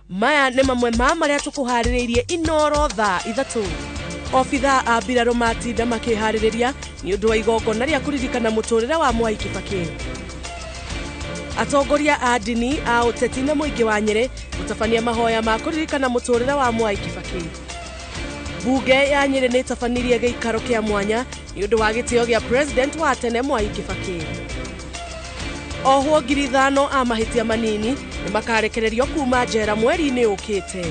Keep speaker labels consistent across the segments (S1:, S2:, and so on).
S1: Maya nĩ mamwe ma marĩa tũkũharĩrĩirie inoro thaa ithatũ. Obithaa a mbirarũ matinda makĩharĩrĩria nĩ ũndũ wa igongona rĩa kũririkana mũtũrĩre wa Mwai Kibaki. Atongoria a ndini a ũteti na mũingĩ wa Nyeri gũtabania mahoya ma kũririkana mũtũrĩre wa Mwai Kibaki. Bunge ya Nyeri nĩ ĩtabanirie gĩikaro kĩa mwanya nĩ ũndũ wa gĩtĩo gĩa president wa tene Mwai Kibaki. Ohwo 5,000 a mahĩtia manini nĩ makarekererio kuma njera mweri-inĩ ũkĩte.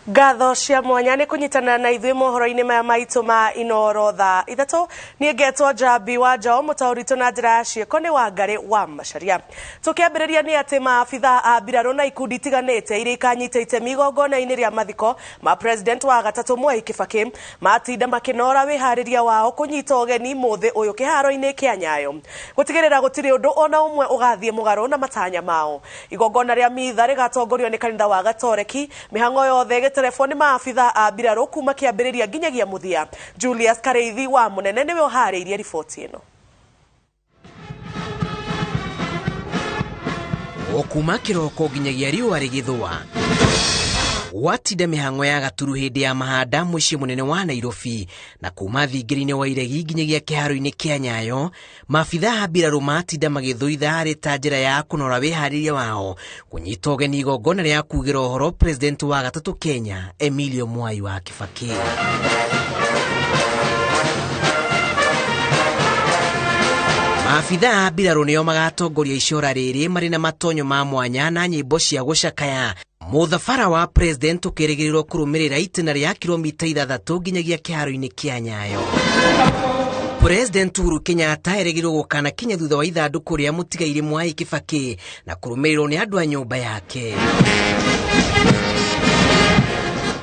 S1: Ngatho cia mwanya nĩ kũnyitana na ithuĩ mohoro-inĩ maya maitũ ma inoro thaa ithatũ. Niĩ ngetwo Njambi wa Njao, mũtaũritũ na njĩra ya ciĩko nĩ Wangari wa Macharia. Tũkĩambĩrĩria nĩ atĩ maabithaa a mbirarũ na ikundi itiganĩte iria ikanyita itemi igongona-inĩ rĩa mathiko ma president wa gatatũ Mwai Kibaki matinda makĩnora wĩharĩria wao kũnyita ũgeni mũthĩ ũyũ kĩharo-inĩ kĩa Nyayo gũtigĩrĩra gũtirĩ ũndũ ona ũmwe ũgathiĩ mũgarũ na matanya mao. Igongona rĩa mitha rĩgatongorio nĩ kanitha wa Gatoreki. Mĩhang'o yothe telefoni maabithaa a mbirarũ kuma kĩambĩrĩria nginyagia mũthia. Julius Kareithi wa Mũnene nĩwe ũharĩirie riboti ĩno.
S2: Okuma kĩroko nginyagia riũa rĩgĩthũa. Watinda mĩhang'o ya gaturu hĩndĩ ya mahanda mũciĩ mũnene wa Nairobi na kuma thingĩri-inĩ wa Iregi nginyagia kĩharo-inĩ kĩa Nyayo, maabithaa a mbirarũ matinda magĩthũitha harĩ ta njĩra ya kũnora wĩharĩria wao kũnyita ũgeni igongona rĩa kuugĩra ũhoro president wa gatatũ Kenya Emilio Mwai wa Kibaki. Maabithaa a mbirarũ nĩo magatongoria icora rĩrĩ marĩ na matonyo ma mwanya na nyĩmbo cia gũcakaya. Mũthabara wa president ũkĩrĩgĩrĩrwo kũrũmĩrĩra itĩna rĩa kilomita 6 nginyagia kĩharo-inĩ kĩa Nyayo. President Uhuru Kenyatta erĩgĩrĩrwo gũkana kinya thutha wa ithandũkũ rĩa mũtigairĩ Mwai Kibaki na kũrũmĩrĩrwo nĩ andũ a nyũmba yake.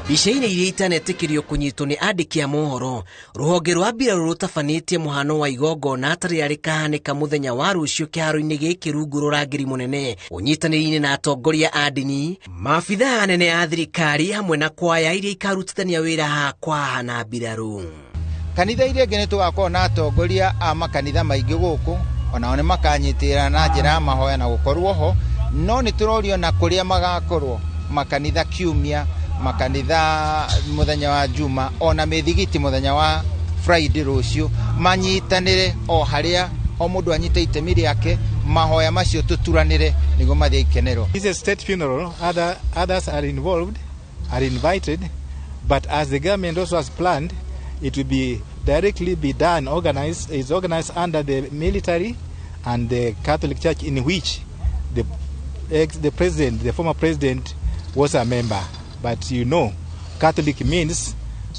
S2: Ica-inĩ iria itanetĩkĩrio kũnyitwo nĩ andĩki a mohoro, rũhonge rwa mbirarũ rũtabanĩtie mũhano wa igongona tarĩ rĩkahanĩka mũthenya wa rũciũ kĩharo-inĩ gĩkĩ rungu rũrangĩri mũnene ũnyitanĩri-inĩ na atongoria a ndini, maabithaa anene a thirikari hamwe na kwaya iria ikarutithania wĩra ha kwaha na mbirarũ.
S3: Kanitha iria ingĩ nĩ tũgakorwo na atongoria a makanitha maingĩ gũkũ, onao nĩ makanyitĩrĩra na njĩra ya mahoya na gũkorwo ho, no nĩ tũrorio na kũrĩa magakorwo makanitha kiumia, makanitha mũthenya wa Juma, ona mĩthigiti mũthenya wa Friday rũciũ, manyitanĩre o harĩa o mũndũ anyita itemi rĩake, mahoya macio tũturanĩre nĩguo mathiĩ ikenero.
S4: This is a state funeral. Others are involved, are invited, but as the government also has planned, it will be directly be done, is organized under the military and the Catholic Church, in which the president, the former president, was a member. But you know, Catholic means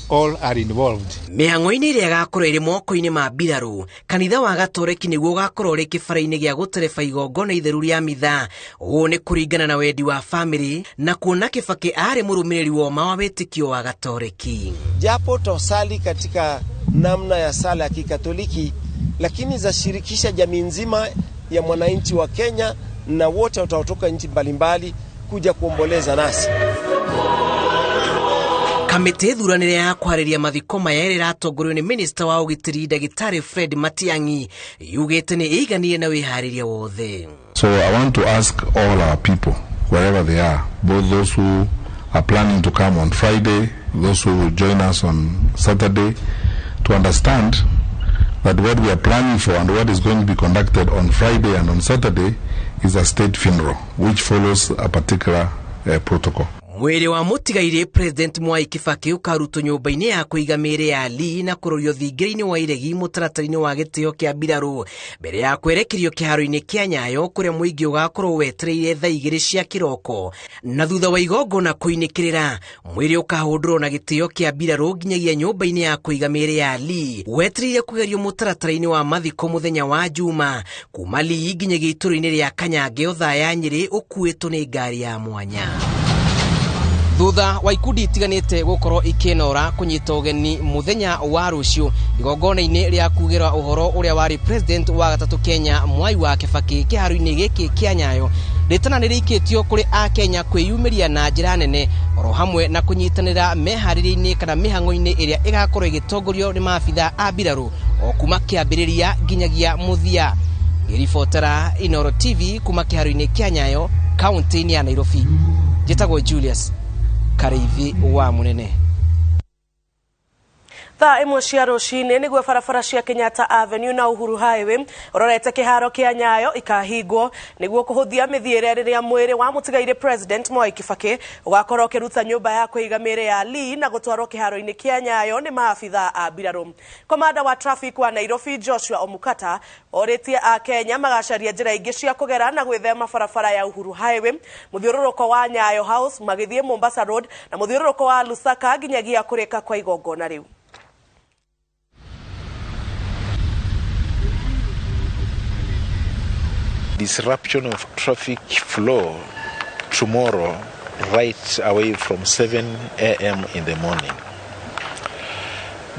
S4: all are involved.
S2: Mĩhang'o-inĩ ĩrĩa ĩgakorwo ĩrĩ moko-inĩ ma mbirarũ, kanitha wa Gatoreki nĩguo ũgakorwo ũrĩ kĩbara-inĩ gĩa gũtereba igongona itheru rĩa mitha. Ũũ nĩ kũringana na wendi wa family na kuona Kibaki arĩ mũrũmĩrĩri woma wa wĩtĩkio wa Gatoreki.
S5: Japo tosali katika namna ya sala ya Kikatoliki, lakini zashirikisha jamii nzima ya mwananchi wa Kenya na wote watatoka nchi mbalimbali kuja kuomboleza nasi.
S2: Kamĩtĩ thuranĩre ya kwarĩria mathiko maya ĩratongorio nĩ Minister wa ũgitĩri Ndagĩtarĩ Fred Matiang'i yugĩte nĩ ĩiganire na wĩharĩria wothe.
S6: So I want to ask all our people, wherever they are, both those who are planning to come on Friday, those who will join us on Saturday, to understand that what we are planning for and what is going to be conducted on Friday and on Saturday is a state funeral, which follows a particular protocol.
S2: Mwiri wa mutigaire President Mwai Kibaki ukarutwo nyumba-ini ya kuiga mĩĩrĩ ya Lee na kurorio thingira-ini wa iregi mũtaratara-ini wa gĩtĩo kĩa mbirarũ mbere ya kwerekerio kĩharo-inĩ kĩa Nyayo kuria mũingĩ ugakorwo wetereire thaa 2 cia kĩroko, na thutha wa igongona kũinĩkĩrĩra mwĩrĩ ukahũndũrwo na gĩtĩo kĩa mbirarũ nginyagia nyumba-ini ya kuiga mĩĩrĩ ya Lee wetereire kugerio mũtaratara-ini wa mathiko mũthenya wa Juma kuma Lee nginyagia itũũra-inĩ rĩa Kanyange thaa ya Nyĩrĩ ũkuĩtwo nĩ ngari ya mwanya. Thutha wa ikundi itiganĩte gũkorwo ikenora kunyita ũgeni muthenya wa rũciũ igongona-inĩ rĩa kugĩra ũhoro ũrĩa warĩ president wa gatatũ Kenya Mwai wa Kibaki kĩharo-inĩ gĩkĩ kĩa Nyayo, rĩtana nĩrĩikĩtio kũrĩ a Kenya kwĩyumĩria na njĩra nene oro hamwe na kunyitanĩra meharĩrĩria-inĩ kana mĩhang'o-inĩ ĩrĩa ĩgakorwo ĩgĩtongorio nĩ maabitha a mbirarũ o kuma kĩambĩrĩria nginyagia mũthia. Ngĩribotera Inooro TV kuma kĩharo-inĩ kĩa Nyayo, kaunti-inĩ ya Nairobi. Njĩtagwo Julius Karithi wa Munene. Thaa imwe cia rũcinĩ nĩguo barabara cia Kenyatta Avenue na Uhuru Highway ũrorete kĩharo kĩa Nyayo ikahingwo nĩguo kũhũthia mĩthiĩre rĩrĩa mwĩrĩ wa mũtigaire President Mwai Kibaki ũgakorwo ũkĩruta nyũmba ya kũiga mĩĩrĩ ya Lee na gũtwarwo kĩharo-inĩ kĩa Nyayo nĩ maabitha a mbirarũ. Komanda wa traffic wa Nairobi Joshua Omukata orĩtie a Kenya magacaria njĩra ingĩ cia kũgera na gwĩthema barabara ya Uhuru Highway, mũthiũrũrũko wa Nyayo House magĩthiĩ Mombasa Road na mũthiũrũrũko wa Lusaka nginyagia kũrĩka kwa igongona rĩu.
S7: Disruption of traffic flow tomorrow right away from 7 a.m. in the morning.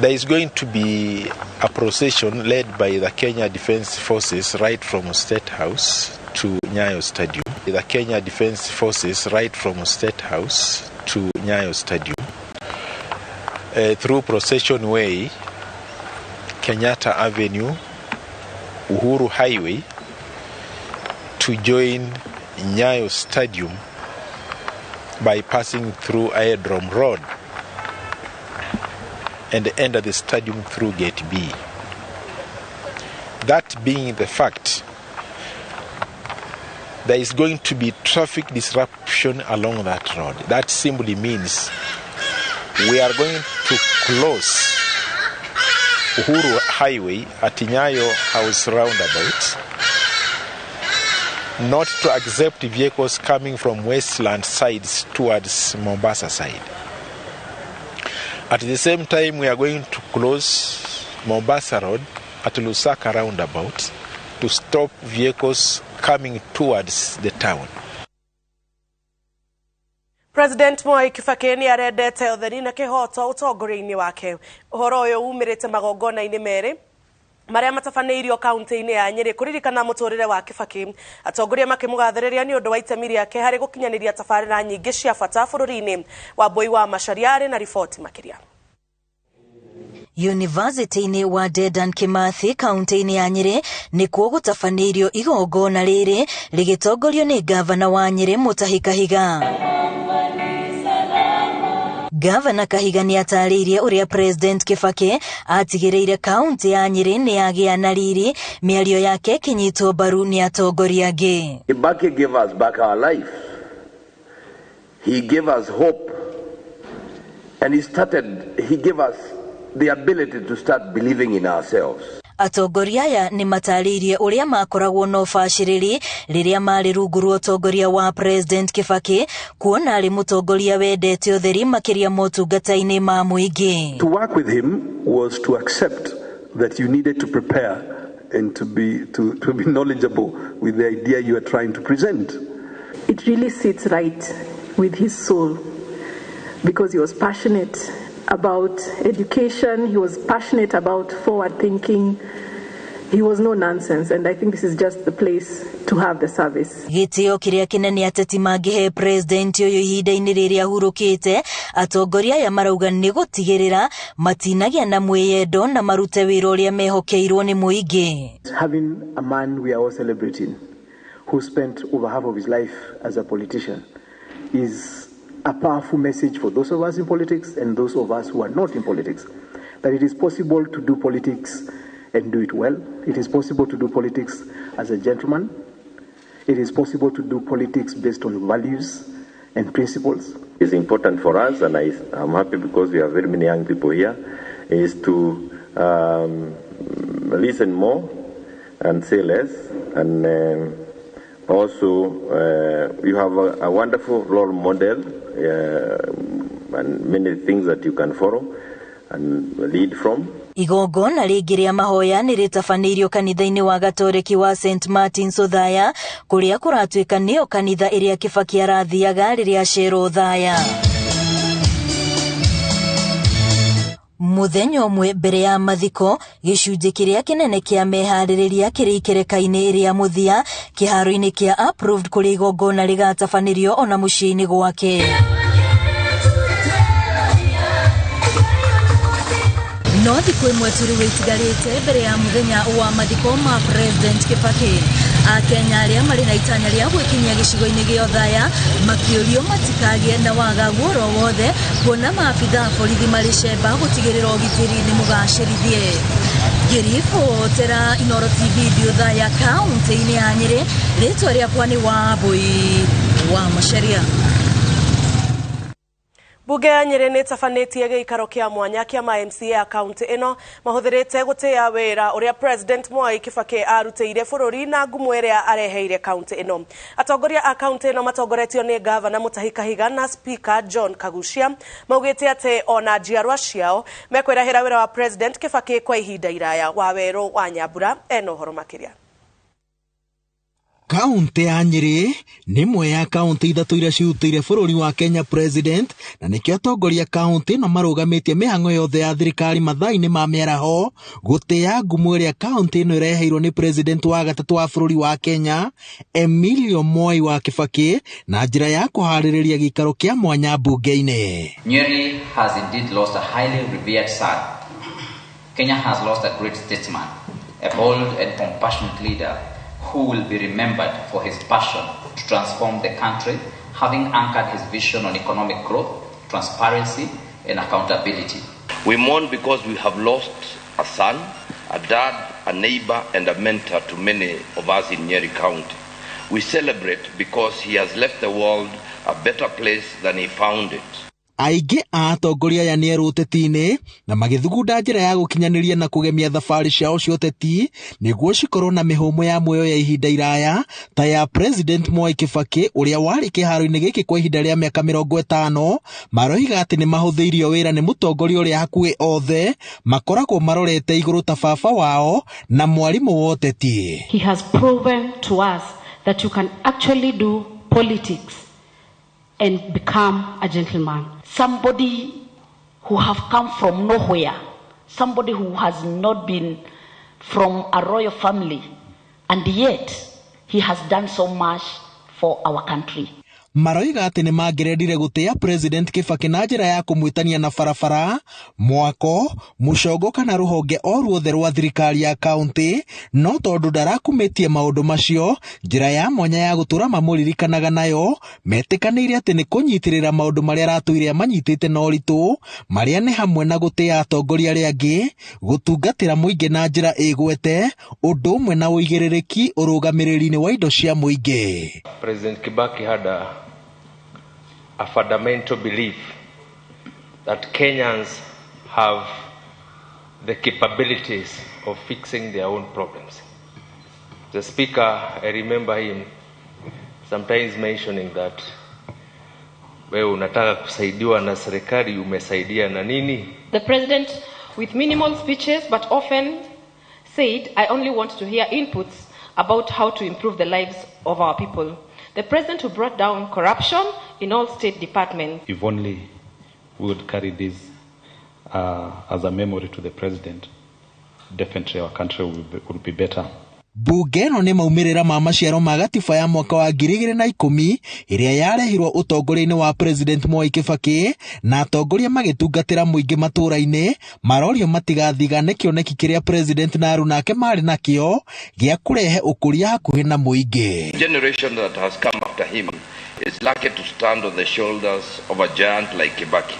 S7: There is going to be a procession led by the Kenya Defence Forces right from State House to Nyayo Stadium. The Kenya Defence Forces right from State House to Nyayo Stadium. Through Procession Way, Kenyatta Avenue, Uhuru Highway, to join Nyayo Stadium by passing through Aerodrome Road and enter the stadium through Gate B. That being the fact, there is going to be traffic disruption along that road. That simply means we are going to close Uhuru Highway at Nyayo House roundabout, not to accept vehicles coming from Westland sides towards Mombasa side. At the same time, we are going to close Mombasa Road at Lusaka roundabout to stop vehicles coming towards the town.
S1: President Mwai Kibaki nĩ arendete ũtheri na kĩhoto ũtongoria-inĩ wake. Ũhoro ũyũ umĩrĩte magongona-inĩ merĩ maria matabanĩirio kaunti-inĩ ya Nyĩrĩ kũririkana mũtũrĩre wa Kibaki. Atongoria makĩmũgathĩrĩria nĩ ũndũ wa itemi rĩake harĩ gũkinyanĩria tabarĩra nyingĩ cia bata bũrũri-inĩ. Wambui wa Macharia na riboti makĩria.
S8: University-inĩ wa Dedan Kimathi kaunti-inĩ ya Nyĩrĩ nĩkuo gũtabanĩirio igongona rĩrĩ rĩgĩtongorio nĩ gavana wa Nyĩrĩ Mutahi Kahiga. Gavana Kahiga nĩ atarĩirie ũrĩa President Kibaki atigĩrĩire kaunti ya Nyĩrĩ nĩ yagĩa na riri, mĩario yake kĩnyitwo mbaru nĩ atongoria angĩ.
S9: Kibaki gave us back our life. He gave us hope. And he gave us the ability to start believing in ourselves.
S8: Atongoria aya nĩ matarĩirie ũrĩa makoragwo na ũbacĩrĩri rĩrĩa marĩ rungu rwa ũtongoria wa President Kibaki, kuona arĩ mũtongoria wendete ũtheri makĩria motungata-inĩ ma mũingĩ.
S10: To work with him was to accept that you needed to prepare and to be knowledgeable with the idea you are trying to present.
S11: It really sits right with his soul because he was passionate about education, he was passionate about forward thinking. He was no nonsense, and I think this is just the place to have the service.
S8: Gĩtĩo kĩrĩa kĩnene ateti mangĩhe president ũyũ ihinda-inĩ rĩrĩa ahurũkĩte, atongoria aya marauga nĩ gũtigĩrĩra matinagĩa na mwĩyendo na marute wĩra ũrĩa mehokeirwo nĩ mũingĩ.
S10: Having a man we are all celebrating who spent over half of his life as a politician is a powerful message for those of us in politics and those of us who are not in politics, that it is possible to do politics and do it well. It is possible to do politics as a gentleman. It is possible to do politics based on values. and principles.
S12: It's important for us, and I'm happy because we have very many young people here, is to listen more and say less. And also, you have a wonderful role model and many things that you can follow and lead from.
S8: Igongona ringi ria mahoya ni ritafanĩirio kanitha-inĩ wa Gatoreki wa St Martin's Othaya, kuria kuratuĩka nĩyo kanitha ĩrĩa Kibaki arathiaga rĩrĩa acero Othaya. Muthenya ũmwe mbere ya mathiko, gĩcunjĩ kĩrĩa kĩnene kĩa meharĩrĩria kĩrĩ ikereka-inĩ rĩa mũthia kĩharo-inĩ kĩa approved kũrĩ igongona rĩgatabanĩrio ona mũciĩ-inĩ gwake. No thikũ ĩmwe tu rĩu ĩtigarĩte mbere ya mũthenya wa mathiko ma President Kibaki, Akenya arĩa marĩ na itanya rĩa gwĩkinyia gĩcigo-inĩ gĩa Othaya makĩũrio matikagĩe na wagagu oro wothe, kuona maabitha borithi marĩ cemba gũtigĩrĩra ũgitĩri nĩ mũgacĩrithie. Ngĩribotera Inooro TV Othaya kaunti-inĩ ya Nyĩrĩ, rĩtwa rĩakwa nĩ Wambui wa Macharia.
S1: Bunge ya Nyĩrĩ nĩ tafanĩtie gĩikaro kĩa mwanya kĩa MCA a kaunti ĩno mahũthĩrĩte gũtĩa wĩra ũrĩa President Mwai Kibaki arutĩire bũrũri na ngumo ĩrĩa areheire kaunti ĩno. Atongoria a kaunti ĩno matongoretio nĩ Gavana Mutahi Kahiga na Speaker John Kagucia maugĩte atĩ ona njiarwa ciao mekwĩrahĩra wĩra wa President Kibaki kwa ihinda iraya. Wawerũ wa Nyambura ena ũhoro makĩria.
S13: Kaunti ya Nyĩrĩ nĩ ĩmwe ya kaunti ithatũ iria ciutĩire bũrũri wa Kenya President, na nĩkĩo atongoria kaunti no marũgamĩtie mĩhang'o yothe ya thirikari mathaa-inĩ ma mĩaraho gũtĩa ngumo ĩrĩa kaunti ĩno ĩreheirwo nĩ President wa gatatũ wa bũrũri wa Kenya Emilio Mwai wa Kibaki na njĩra ya kũharĩrĩria gĩikaro kĩa mwanya mbunge-inĩ.
S14: Nyeri has indeed lost a highly revered son. Kenya has lost a great statesman, a bold and compassionate leader who will be remembered for his passion to transform the country, having anchored his vision on economic growth, transparency, and accountability.
S9: We mourn because we have lost a son, a dad, a neighbor, and a mentor to many of us in Nyeri County. We celebrate because he has left the world a better place than he found it.
S13: Aingĩ a atongoria aya nĩ erũ ũteti-inĩ na magĩthugunda njĩra ya gũkinyanĩria na kũgemia thabarĩ ciao cia ũteti nĩguo cikorwo na mĩhũmũ ya muoyo ya ihinda iraya ta ya President Mwai Kibaki ũrĩa warĩ kĩharo-inĩ gĩkĩ kwa ihinda rĩa mĩaka 50. Maroiga atĩ nĩ mahũthĩirio wĩra nĩ mũtongoria ũrĩa hakuhĩ othe makoragwo marorete igũrũ ta baba wao na mwarimũ wa ũteti.
S15: He has proven to us that you can actually do politics and become a gentleman.
S16: Somebody who have come from nowhere, somebody who has not been from a royal family, and yet he has done so much for our country.
S13: Maroiga atĩ nĩ mangĩrendire gũtĩa President Kibaki na njĩra ya kũmwĩtania na barabara, mwako, mũcongo kana rũhonge o ruothe rwa thirikari ya kaunti, no tondũ ndarakumĩtie maũndũ macio, njĩra ya mwanya ya gũtũra mamũririkanaga nayo, metĩkanĩire atĩ nĩ kũnyitĩrĩra maũndũ marĩa aratũire manyitĩte na ũritũ, marĩa nĩ hamwe na gũtĩa atongoria arĩa angĩ, gũtungatĩra mũingĩ na njĩra ĩgwete, ũndũ ũmwe na ũigĩrĩrĩki ũrũgamĩrĩri-inĩ wa indo cia mũingĩ.
S12: President Kibaki had a fundamental belief that Kenyans have the capabilities of fixing their own problems. The Speaker, I remember him sometimes mentioning that wewe unataka kusaidiwa na serikali, umesaidia na nini?
S17: The President, with minimal speeches but often said, I only want to hear inputs about how to improve the lives of our people. The President who brought down corruption in all state departments.
S18: If only we would carry this as a memory to the President, definitely our country would be better.
S13: Bunge ĩno nĩ maumĩrĩra ma maciaro ma gatiba ya mwaka wa 2010 ĩrĩa yarehirwo ũtongoria-inĩ wa President Mwai Kibaki na atongoria magĩtungatĩra mũingĩ matũũra-inĩ marorio matigathigane kĩoneki kĩrĩa President na aruna ake marĩ nakĩo gĩa kũrehe ũkũria hakuhĩ na mũingĩ.
S9: The generation that has come after him is lucky to stand on the shoulders of a giant like Kibaki.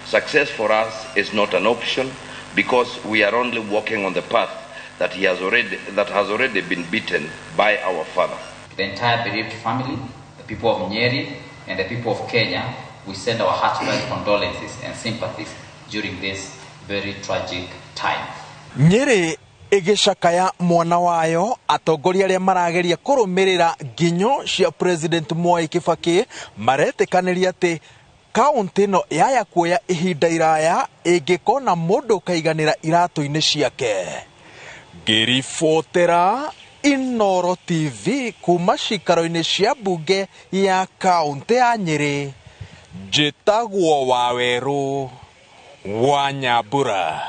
S9: Success for us is not an option because we are only walking on the path that has already been beaten by our father.
S14: The entire bereaved family, the people of Nyeri, and the people of Kenya, we send our heartfelt condolences and sympathies during this very tragic time.
S13: Nyeri igicakaya mwana wayo atongoria aria marageria kurumirira nginyo cia President Mwai Kibaki maretikaniria ati kaunti no yaya kuoya ihinda iraya ingikona mundu kaiganira iratu-ini ciake. Ngiribotera Inoro TV kuma cikaro-ini cia mbunge ya kaunti ya Nyeri, njitagwo Waweru wa Nyambura.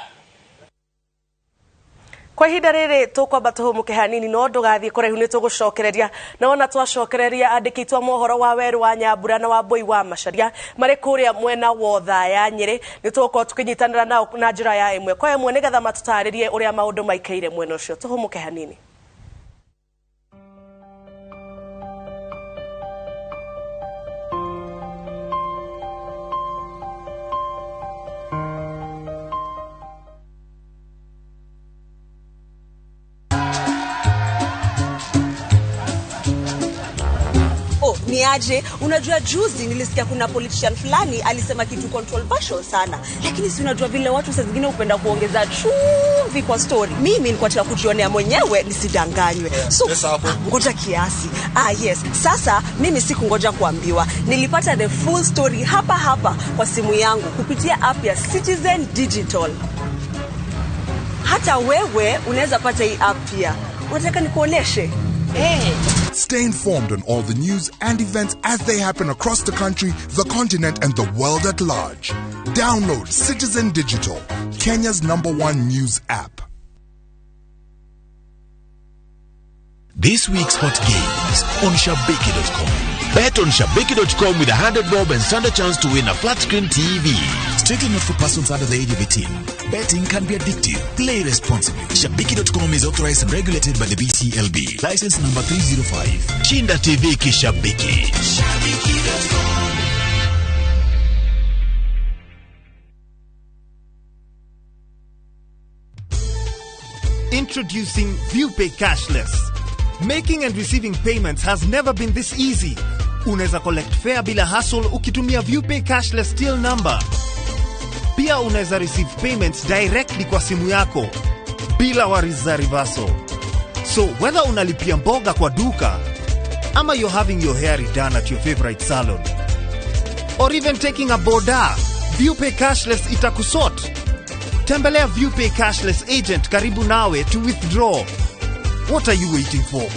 S1: Kwa ihinda riri tukwamba tuhumuke hanini no ndugathie kuraihu ni tugucokereria na ona twacokereria andikitwa mohoro wa Weru wa Nyambura na wa Mwai wa Macharia mari kuria mwena wotha ya Nyeri ni tuko tukinyitanira nao na njira ya imwe kwa imwe nigetha matutaririe uria maundu maikaire mwena ucio. Tuhumuke hanini.
S19: Niaje, unajua juzi nilisikia kuna politician fulani alisema kitu controversial sana, lakini si unajua vile watu saa zingine upenda kuongeza chumvi kwa story. Mimi nilikuwa nataka kujionea mwenyewe nisidanganywe. So ngoja kiasi. Yes, sasa mimi sikungoja kuambiwa. Nilipata the full story hapa kwa simu yangu kupitia app ya Citizen Digital. Hata wewe unaweza pata hii app pia. Unataka nikuoneshe?
S20: Stay informed on all the news and events as they happen across the country, the continent, and the world at large. Download Citizen Digital, Kenya's #1 news app.
S21: This week's hot games on Shabiki.com. Bet on Shabiki.com with 100 bob and stand a chance to win a flat screen TV. Strictly not for persons under the age of 18. Betting can be addictive. Play responsibly. Shabiki.com is authorized and regulated by the BCLB. License number 305. Chinda TV Kishabiki. Shabiki.com.
S22: Introducing ViewPay Cashless. Making and receiving payments has never been this easy. Unaweza collect fare bila hassle ukitumia ViewPay Cashless till number. Pia unaweza receive payments directly kwa simu yako bila worries za reversal. So whether unalipia mboga kwa duka ama you're having your hair redone at your favorite salon or even taking a boda, ViewPay Cashless itakusort. Tembelea ViewPay Cashless agent karibu nawe to withdraw. What are you waiting for?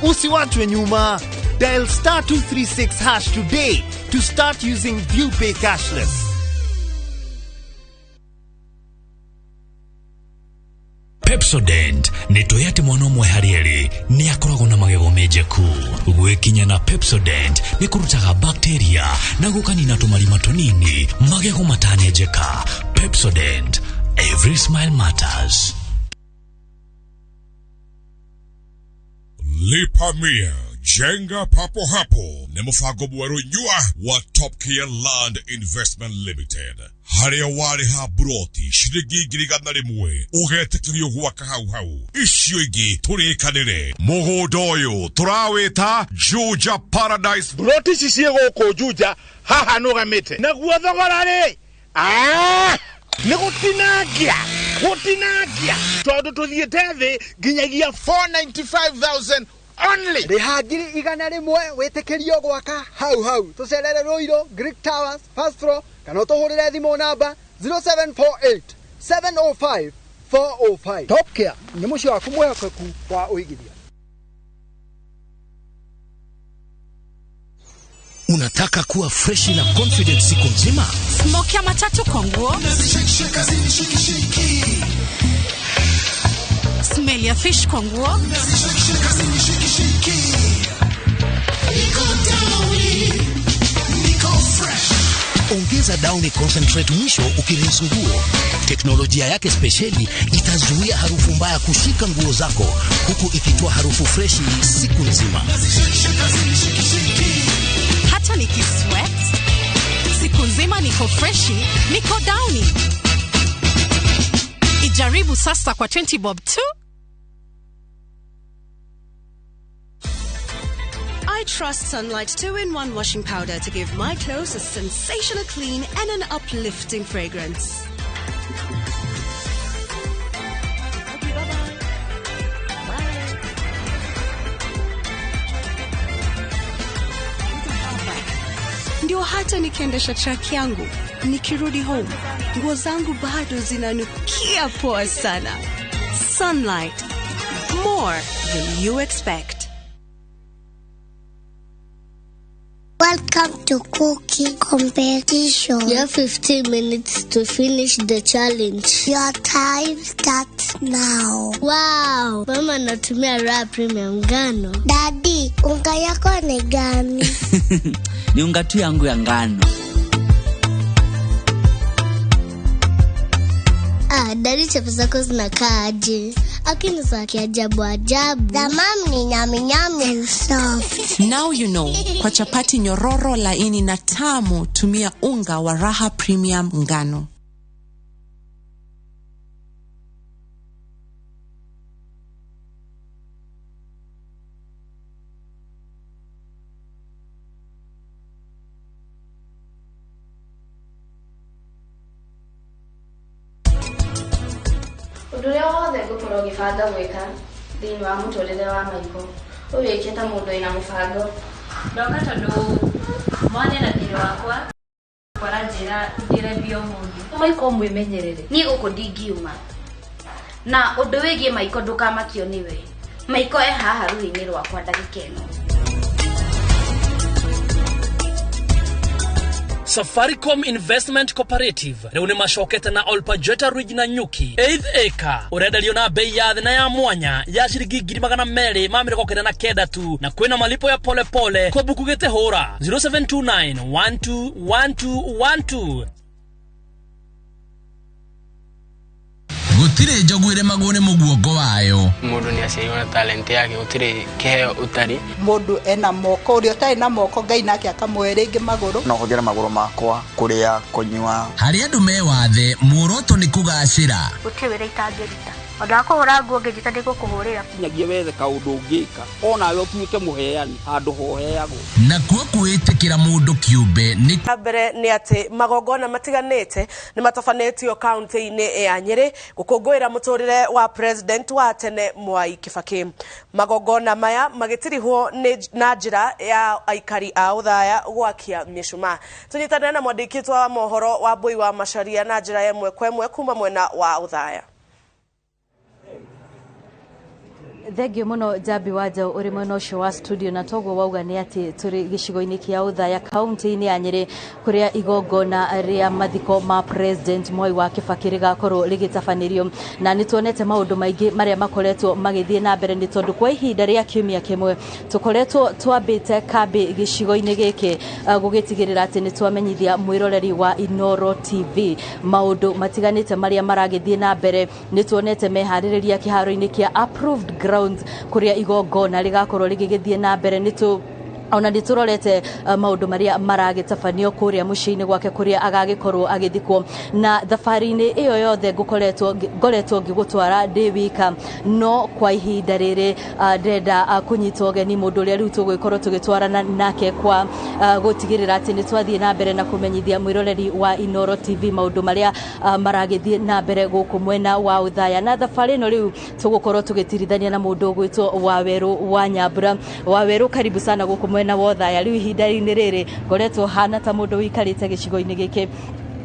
S22: Usiwachwe nyuma. Dial *236# today to start using ViewPay Cashless.
S23: Pepsodent nitoyate mwana mwe harieri ni akoragwo na magego mejeku gwekinya na Pepsodent ni kurutaga bacteria na gukanina tumarima tunini magego matanejeka. Pepsodent, every smile matters.
S24: Lipa Mia, jenga papo hapo ni mufago bwaro nyua wa Top Care Land Investment Limited. Haria wari ha broti shirigi girigana rimwe ugetekirio gwaka hau icio ingi turikanire mugodoyo turawita Juja Paradise
S25: broti cicie guku Juja haha nugamite naguo thogora ri ni gutinagia tondu tuthiete thi nginyagia 495,000 only.
S26: Rihagiri igana rimwe witikirio gwaka hau tucerere Ruiro Greek Towers first floor kana tuhurire thimu namba 0748 705 405. Top Care ni mucio waku mwehokeku wa uigithia.
S21: Unataka kuwa fresh na confident siku nzima?
S27: Smoke ya matatu kwa nguo. Smell ya fish kwa nguo.
S21: Ongeza Downy Concentrate mwisho ukirinsu nguo. Teknolojia yake speciali itazuia harufu mbaya kushika nguo zako huku ikitoa harufu fresh siku nzima.
S27: Hata nikisweat siku nzima niko freshi, niko Downy. Ijaribu sasa kwa 20 bob tu. I trust Sunlight 2-in-1 washing powder to give my clothes a sensational clean and an uplifting fragrance. Ndio hata nikiendesha truck yangu, nikirudi home, nguo zangu bado zinanukia poa sana. Sunlight, more than you expect.
S2: Welcome to cooking competition. You have 15 minutes to finish the challenge. Your time starts now. Wow, mama natumia raw premium ngano. Daddy, unga yako ni gani?
S3: Ni unga tu yangu ya ngano.
S2: Daddy chapa zako zinakaa aje? Akini za kiajabu ajabu. The mom ni nyami nyami and soft.
S27: Now you know, kwa chapati nyororo laini na tamu, tumia unga wa Raha Premium ngano.
S4: Uduria wothe ngũkorwo ngĩbanga gwĩka thĩinĩ wa mũtũrĩre wa maitũ ũwĩke ta mũndũ ĩna mũbango. Ndoka tondũ mwane na thirĩ wakwa kwara njĩra njĩre mbio mũndũ maiko mwĩmenyerere niĩ gũkũ ndingiuma na ũndũ wĩgiĩ maiko ndũkamakio nĩwe maiko haha rũĩ-inĩ rwakwa ndagĩka ĩno.
S5: Safaricom Investment Cooperative rĩu nĩ macokete na Olpajeta Ridge na Nyuki 8th acre ũrenderio na bei ya thĩ na ya mwanya ya ciringi 299 tu na kwĩna malipo ya pole pole kwa buku gĩte hũra 0729121212.
S21: Gutire jogwire magone muguongo wayo.
S6: Mundu ni aciarirwo na talent yake, gutire kiheo utari.
S7: Mundu ena moko uria utari na moko Ngai nake akamwere ingi maguru.
S11: No huthira maguru makwa kuria kunywa.
S21: Hari andu me wathe muoroto ni kugacira.
S4: Gutiwira itangirita. Ondu akuhura nguo ngijita ndikukuhurira.
S11: Nyagie wethe kaundu ngika. Ona we utuike muheani handu hoheagwo.
S21: Na kuo kwitikira mundu kiumbe ni
S1: kabere ni ati magongona matiganite ni matafanetio county-ini ya Nyeri gukungwira muturire wa president wa tene Mwai Kibaki. Magongona maya magitirihwo na njira ya aikari a uthaya gwakia mishuma. Tunyitana na mwandikitwa wa mohoro wa Bui wa Macharia na njira yemwe kwemwe kuma mwena wa uthaya.
S28: Thengio muno Jabi Waja uri mwena ucio wa studio na togo wauga ni ati turi gicigo-ini kia uthaya county-ini ya Nyeri kuria igongona ria mathiko ma president Mwai wa Kibaki rigakorwo rigitafanirio na nituonete maundu maingi maria makoretwo magithie na mbere ni tondu kwa ihinda ria kiumia kimwe tukoretwo twambite kambi gicigo-ini giki gugitigirira ati nitwamenyithia mwiroreri wa Inoro TV maundu matiganite maria maragithie na mbere nituonete mehaririria kiharo-ini kia approved grounds kuria igongona rigakorwo rigigithie na mbere ona nditurorete maundu maria maragitafanio kuria muciini gwake kuria agagikorwo agithikwo na thafarine iyo yothe ngoretwo ngigutwara ndewika no kwa ihinda riri ndenda kunyita ugeni mundu uria riu tugwikorwo tugitwarana nake kwa gutigirira ati nitwathie na mbere na kumenyithia mwiroreri wa Inoro TV maundu maria maragithie na mbere guku mwena wa uthaya na thafari ino riu tugukorwo tugitirithania na mundu ugwitwo Waweru wa Nyambura. Waweru, karibu sana guku mwena wa uthaya riu ihinda-ini riri ngoretwo hana ta mundu wikarite gicigo-ini giki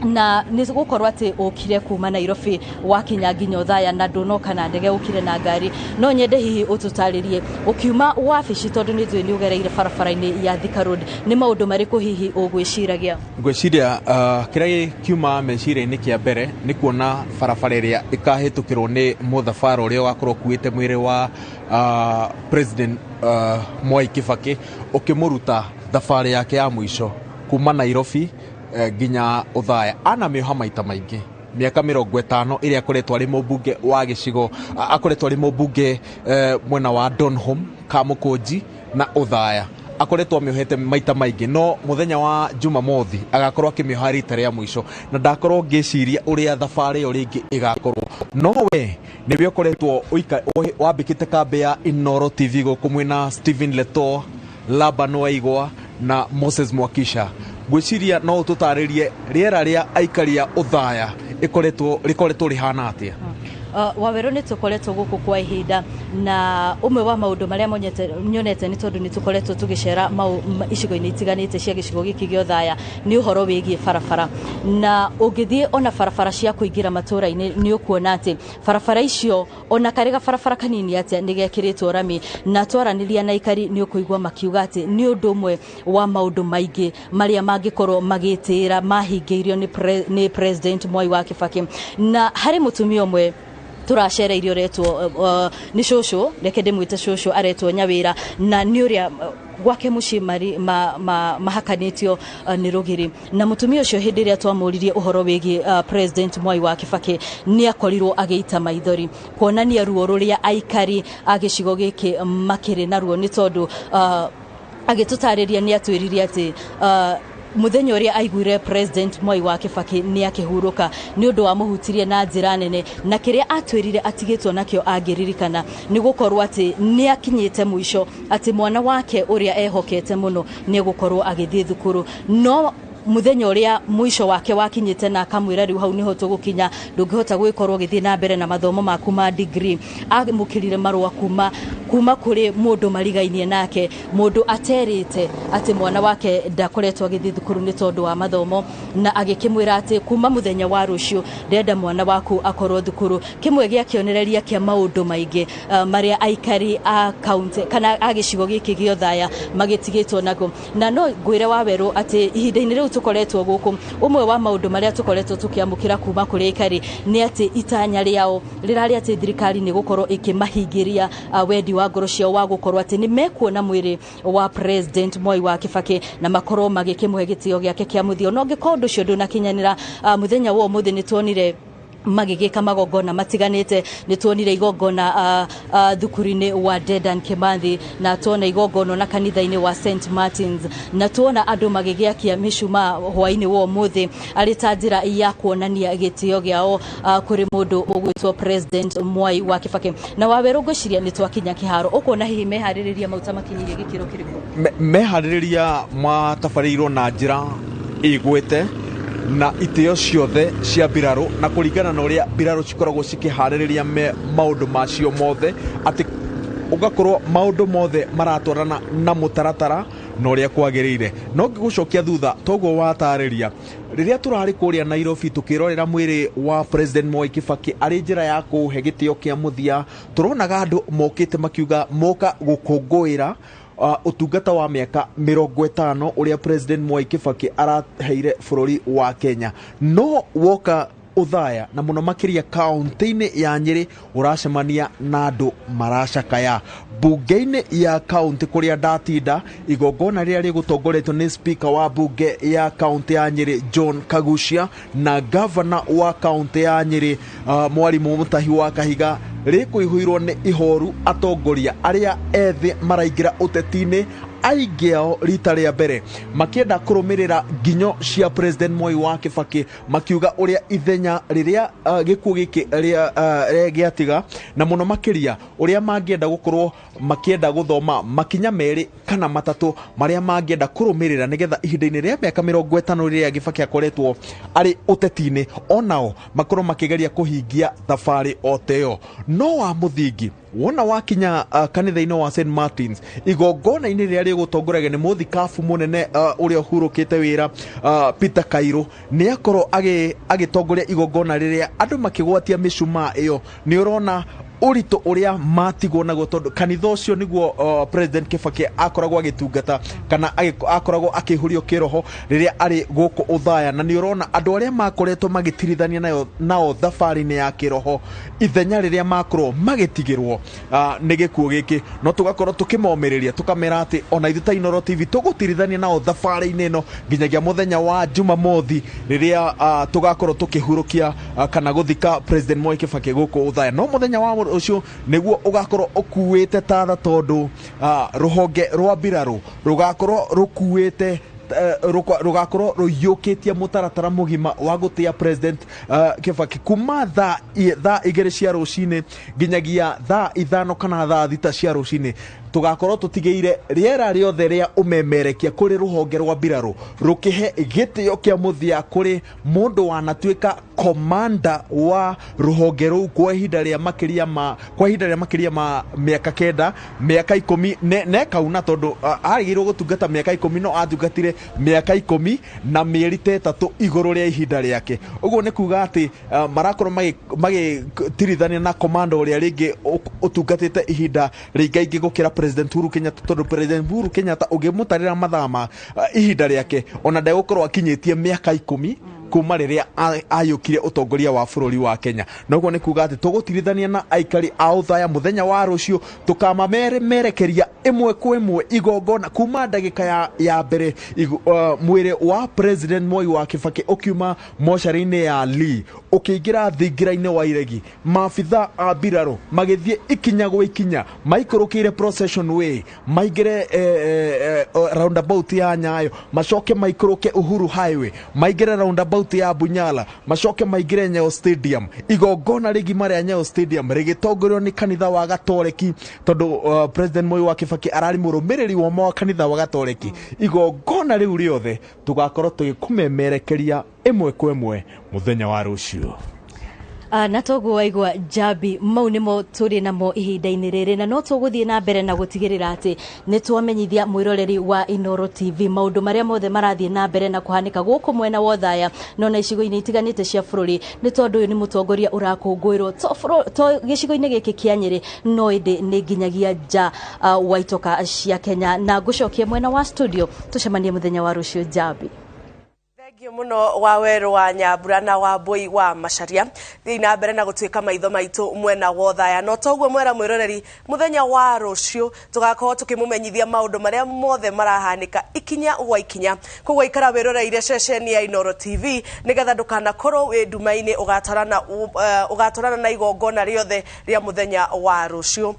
S28: na nigukorwo ati ukire kuma Nairobi wakinya nginya uthaya na ndunoka na ndege ukire na ngari no nyende hihi ututaririe ukiuma wabici tondu ni thwe ni ugereire barabara-ini ya Thika Road ni maundu mariku hihi ugwiciragia?
S29: Ngwiciria kirai kiuma meciria-ini kia mbere ni kuona barabara iria ikahitukirwo ni muthabara uria wakorwo kuite mwire wa president Mwai Kibaki ukimuruta thabari yake ya mwisho kuma Nairobi ginya uthaya ana mioha maita maingi miaka 50 iria akoretwo ari mubunge wa gicigo akoretwo ari mubunge mwena wa Donholm Kamukunji na uthaya akoretwo miohete maita maingi no muthenya wa Jumamothi agakorwo akimioha rita ria mwisho na ndakorwo ngiciria uria thabari yo ringi igakorwo no we niwe ukoretwo wambikite kambi ya Inoro TV guku mwena Stephen Leto Laban Waigwa na Moses Mwakisha. Gwiciria no tutaririe riera ria aikaria uthaya rikoretwo rihana atia.
S28: Waweru ni tukoretwo guku kwa ihinda na umwe wa maundu maria nyonete ni tondu ni tukoretwo tugicera icigo-ini itiganite cia gicigo giki gio thaya ni uhoro wigie barabara na ungithie ona barabara cia kuingira matura-ini ni ukuona ati barabara icio ona karega barabara kanini atia ni gekiritwo rami na twaraniria na ikari ni ukuigwa makiuga ati ni undu umwe wa maundu maingi maria mangikorwo magitira mahingiirio ni President Mwai wa Kibaki na hari mutumia umwe turacereirio retwo ni shosho reke ndimwite shosho aretwo Nyawira na ni uria gwake muci mahakanitio ni Rugiri na mutumia ucio hindi ria twamuririe uhoro wigi President Mwai wa Kibaki ni akorirwo ageita maithori kuonania ruo ruria aikari agicigo giki makiri na ruo ni tondu agitutariria ni atwiririe ati muthenya uria aiguire President Mwai wa Kibaki ni akihuruka ni undu wa muhutirie na njira nene na kiria atwirire atigitwo nakio angiririkana ni gukorwo ati ni akinyite mwisho ati mwana wake uria ehokete muno ni gukorwo agithie thukuru no muthenya uria mwisho wake wakinyite na akamwira riu hau niho tugukinya ndungihota gwikorwo githie na mbere na mathomo maku ma degree amukirire marua kuma kuri mundu marigainie nake mundu aterite ati mwana wake ndakoretwo agithie thukuru ni tondu wa mathomo na agikimwira ati kuma muthenya wa rucio ndenda mwana waku akorwo thukuru kimwe gia kionereria kia maundu maingi maria aikari a county kana agicigo giki gio thaya magitigitwo nago na no ngwire Waweru ati ihinda-ini riu tukoretwo guku umwe wa maundu maria tukoretwo tukiamukira kuma kuri ikari ni ati itanya riao rirari ati thirikari ni gukorwo ikimahingiria wendi wa ngoro ciao wa gukorwo ati ni mekuona mwiri wa President Mwai wa Kibaki na makorwo magikimwe gitio giake kia muthio no gikondu ucio ndunakinyanira muthenya wo muthi ni tuonire magigika magongona matiganite ni tuonire igongona thukurini wa Dedan Kimathi na tuona igongona na kanitha-ini wa St Martins na tuona andu magigiakia mishuma hwaini wo muthi arita njira ya kuonania gitio giao kuri mundu ugwitwo President Mwai wa Kibaki na Waweru ngwiciria ni twakinya kiharo ukona hihi mehaririria mauta makinyirie gikiro kiriku
S29: mehaririria matabarirwo na njira igwete na iteo ciothe cia mbiraro na kuringana na uria mbiraro cikoragwo cikihaririria maundu macio mothe ati ugakorwo maundu mothe maratwarana na mutaratara na uria kwagirire no ngigucokia thutha toguo watariria riria turari kuria Nairobi tukirorera mwiri wa President Mwai Kibaki ari njira ya kuhe gitio kia muthia turonaga andu mokite makiuga moka gukungwira utungata wa miaka 50 uria President Mwai Kibaki araheire bururi wa Kenya no woka uthaya na muno makiria kaunti-ini ya Nyeri uracemania na andu maracakaya bunge-ini ya kaunti kuria ndatinda igongona riria rigutongoretwo ni speaker wa bunge ya kaunti ya Nyeri John Kagucia na governor wa kaunti ya Nyeri Mwalimu Mutahi wa Kahiga rikuihuirwo ni ihoru atongoria aria ethi maraingira uteti-ini aigeo rita ria mbere makienda kurumirira nginyo cia President Mwai wa Kibaki makiuga uria ithenya riria gikuo giki ria giatiga na muno makiria uria mangienda gukorwo makienda guthoma makinya meri kana matatu maria mangienda kurumirira nigetha ihinda-ini ria miaka 50 riria Kibaki akoretwo ari uteti-ini onao makorwo makigeria kuhingia thabari oteo no wa muthingi wona wakinya kanitha-ini wa St Martins igongona-ini riria rigutongoragia ni muthikabu munene uria hurukite wira Peter Kairo ni akorwo agitongoria igongona riria andu makigwatia mishuma iyo ni urona urito uria matigwo naguo tondu kanitha ucio niguo President Kibaki akoragwo agitungata kana akoragwo akihurio kiroho riria ari guku uthaya na ni urona andu aria makoretwo magitirithania nao thabari-ini ya kiroho ithenya riria makorwo magitigirwo ni gikuo giki no tugakorwo tukimomiriria tukamera ati ona ithu ta Inoro TV tugutirithania nao thabari-ini ino nginyagia muthenya wa Jumamothi riria tugakorwo tukihurukia kana guthika President Mwai Kibaki guku uthaya no muthenya wa ucio niguo ugakorwo ukuwite tatha tondu ruhonge rwa mbiraro rugakorwo rukuwite rugakorwo ruyukitie mutaratara mugima wa gutia President Kibaki kuma thaa igere cia rucini nginyagia thaa 5 kana thaa 6 cia rucini tugakorwo tutigeire riera riothe ria umemerekia kuri ruhonge rwa mbirarũ rukihe gitio kia muthia kuri mundu wanatuika commander wa ruhonge rũu kwa ihinda ria makiria ma miaka 9 miaka 10 nekauna tondu arigirwo gutungata miaka 10 no atungatire miaka 10 na mieri 3 iguru ria ihinda riake. Uguo ni kuga ati marakorwo magitirithania na commander uria ringi utungatite ihinda ringaingi gukira President Uhuru Kenyatta, tondu President Uhuru Kenyatta ugimutarira mathama ihinda riake ona ndegũkorwo akinyitie miaka 10 kuma riria ayukire utongoria wa bururi wa Kenya. Noguo ni kuga ati tugutirithania na aikari a uthaya muthenya wa rucio tukamamerekeria imwe kwa imwe igongona kuma ndagika ya mbere mwire wa President Mwai wa Kibaki ukiuma moshari-ini ya Lee ukiingira thingira-ini wa iregi mafitha a mbirarũ magithie ikinya gwa ikinya maikurukire procession way maigire roundabout ya Nyayo macoke maikuruke Uhuru Highway maigire roundabout ya Bunyala macoke maigire Nyayo Stadium. Igongona rigi maria Nyayo Stadium rigitongorio ni kanitha wa Gatoreki tondu President Mwai wa Kibaki arari murumiriri wa kanitha wa Gatoreki. Igongona riu riothe tugakorwo tugikumemerekeria imwe kwa imwe muthenya wa rucio.
S28: Na toguo waigua Jabi mau nimo turi namo ihinda-ini riri na no tuguthie na mbere na gutigirira ati ni twamenyithia mwiroreri wa Inoro TV maundu maria mothe marathie na mbere na kuhanika guku mwena wa Thaya no na icigo-ini itiganite cia bururi ni tondu uyu ni mutongoria urakungwirwo to gicigo-ini giki kia Nyeri no indi ni nginyagia ja wa itoka cia Kenya. Na gucokia mwena wa studio tucemanie muthenya wa rucio Jabi.
S1: Muno wa weru wa Nyambura na wa Mbui wa Macharia thina mbere na gutuika maitho maitu mwena wa Thaya no toguo mwera mwiroreri muthenya wa rucio tugakorwo tukimumenyithia maundu maria mothe marahanika ikinya gwa ikinya. Kugwa ikara wiroreire ceceni ya Inoro TV nigetha ndukanakorwo wi nduma-ini ugatorana na igongona riothe ria muthenya wa rucio.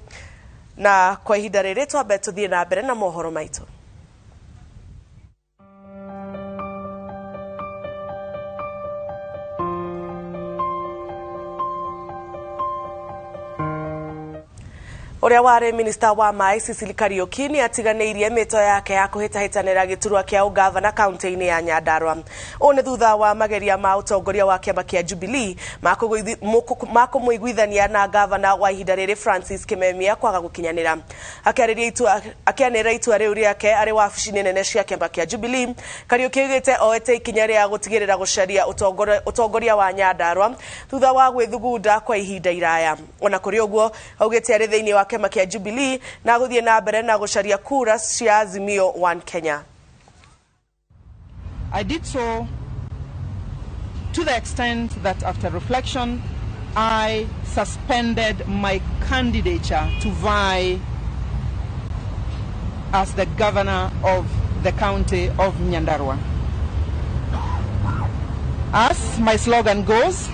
S1: Na kwa ihinda riri twambe tuthie na mbere na mohoro maitu. Uria wari minister wa Mwai Cecily Kariuki ni atiganeirie mito yake ya kuhitahitanira giturwa kia ugavana kaunti-ini ya Nyandarua. One thutha wa mageria ma utongoria wa kiama kia Jubilee makumuiguithania na gavana wa ihinda riri Francis Kimemia kwaga gukinyanira. Akianira itua riu riake ari wabici-ini nene cia kiama kia Jubilee, Kariuki augite oete ikinya ria gutigirira gucaria utongoria wa Nyandarua thutha wa gwithugunda kwa ihinda iraya. Ona kuri uguo augite ari thiini wa kiama kia Jubilee na guthie na mbere na gucaria kura cia Azimio One Kenya.
S8: I did so to the extent that after reflection I suspended my candidature to vie as the governor of the county of Nyandarua. As my slogan goes,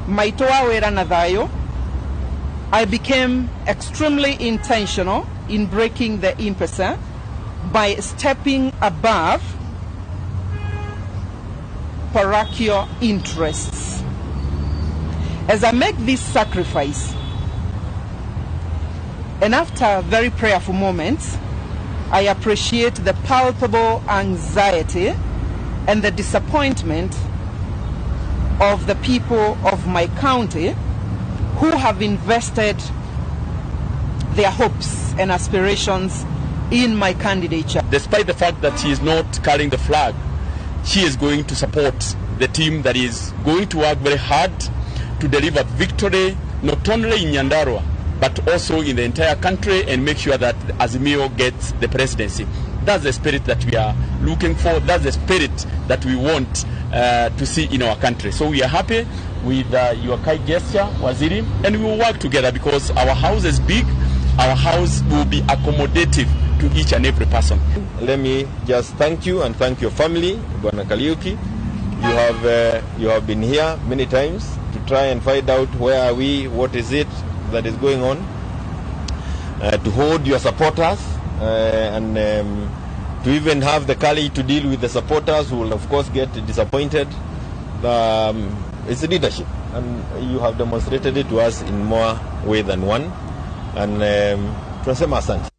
S8: Maitoa wera na thayo, I became extremely intentional in breaking the impasse by stepping above parochial interests. As I make this sacrifice, and after very prayerful moments, I appreciate the palpable anxiety and the disappointment of the people of my county who have invested their hopes and aspirations in my candidature.
S9: Despite the fact that she is not carrying the flag, she is going to support the team that is going to work very hard to deliver victory not only in Nyandarua but also in the entire country and make sure that Azimio gets the presidency. That's the spirit that we are looking for. That's the spirit that we want to see in our country. So we are happy with your kind gesture, Waziri, and we will work together because our house is big. Our house will be accommodative to each and every person.
S10: Let me just thank you and thank your family, Bwana Kariuki. You have been here many times to try and find out where are we, what is it that is going on, to hold your supporters and to even have the courage to deal with the supporters who will of course get disappointed. It's leadership, and you have demonstrated it to us in more ways than one, and tunasema asante.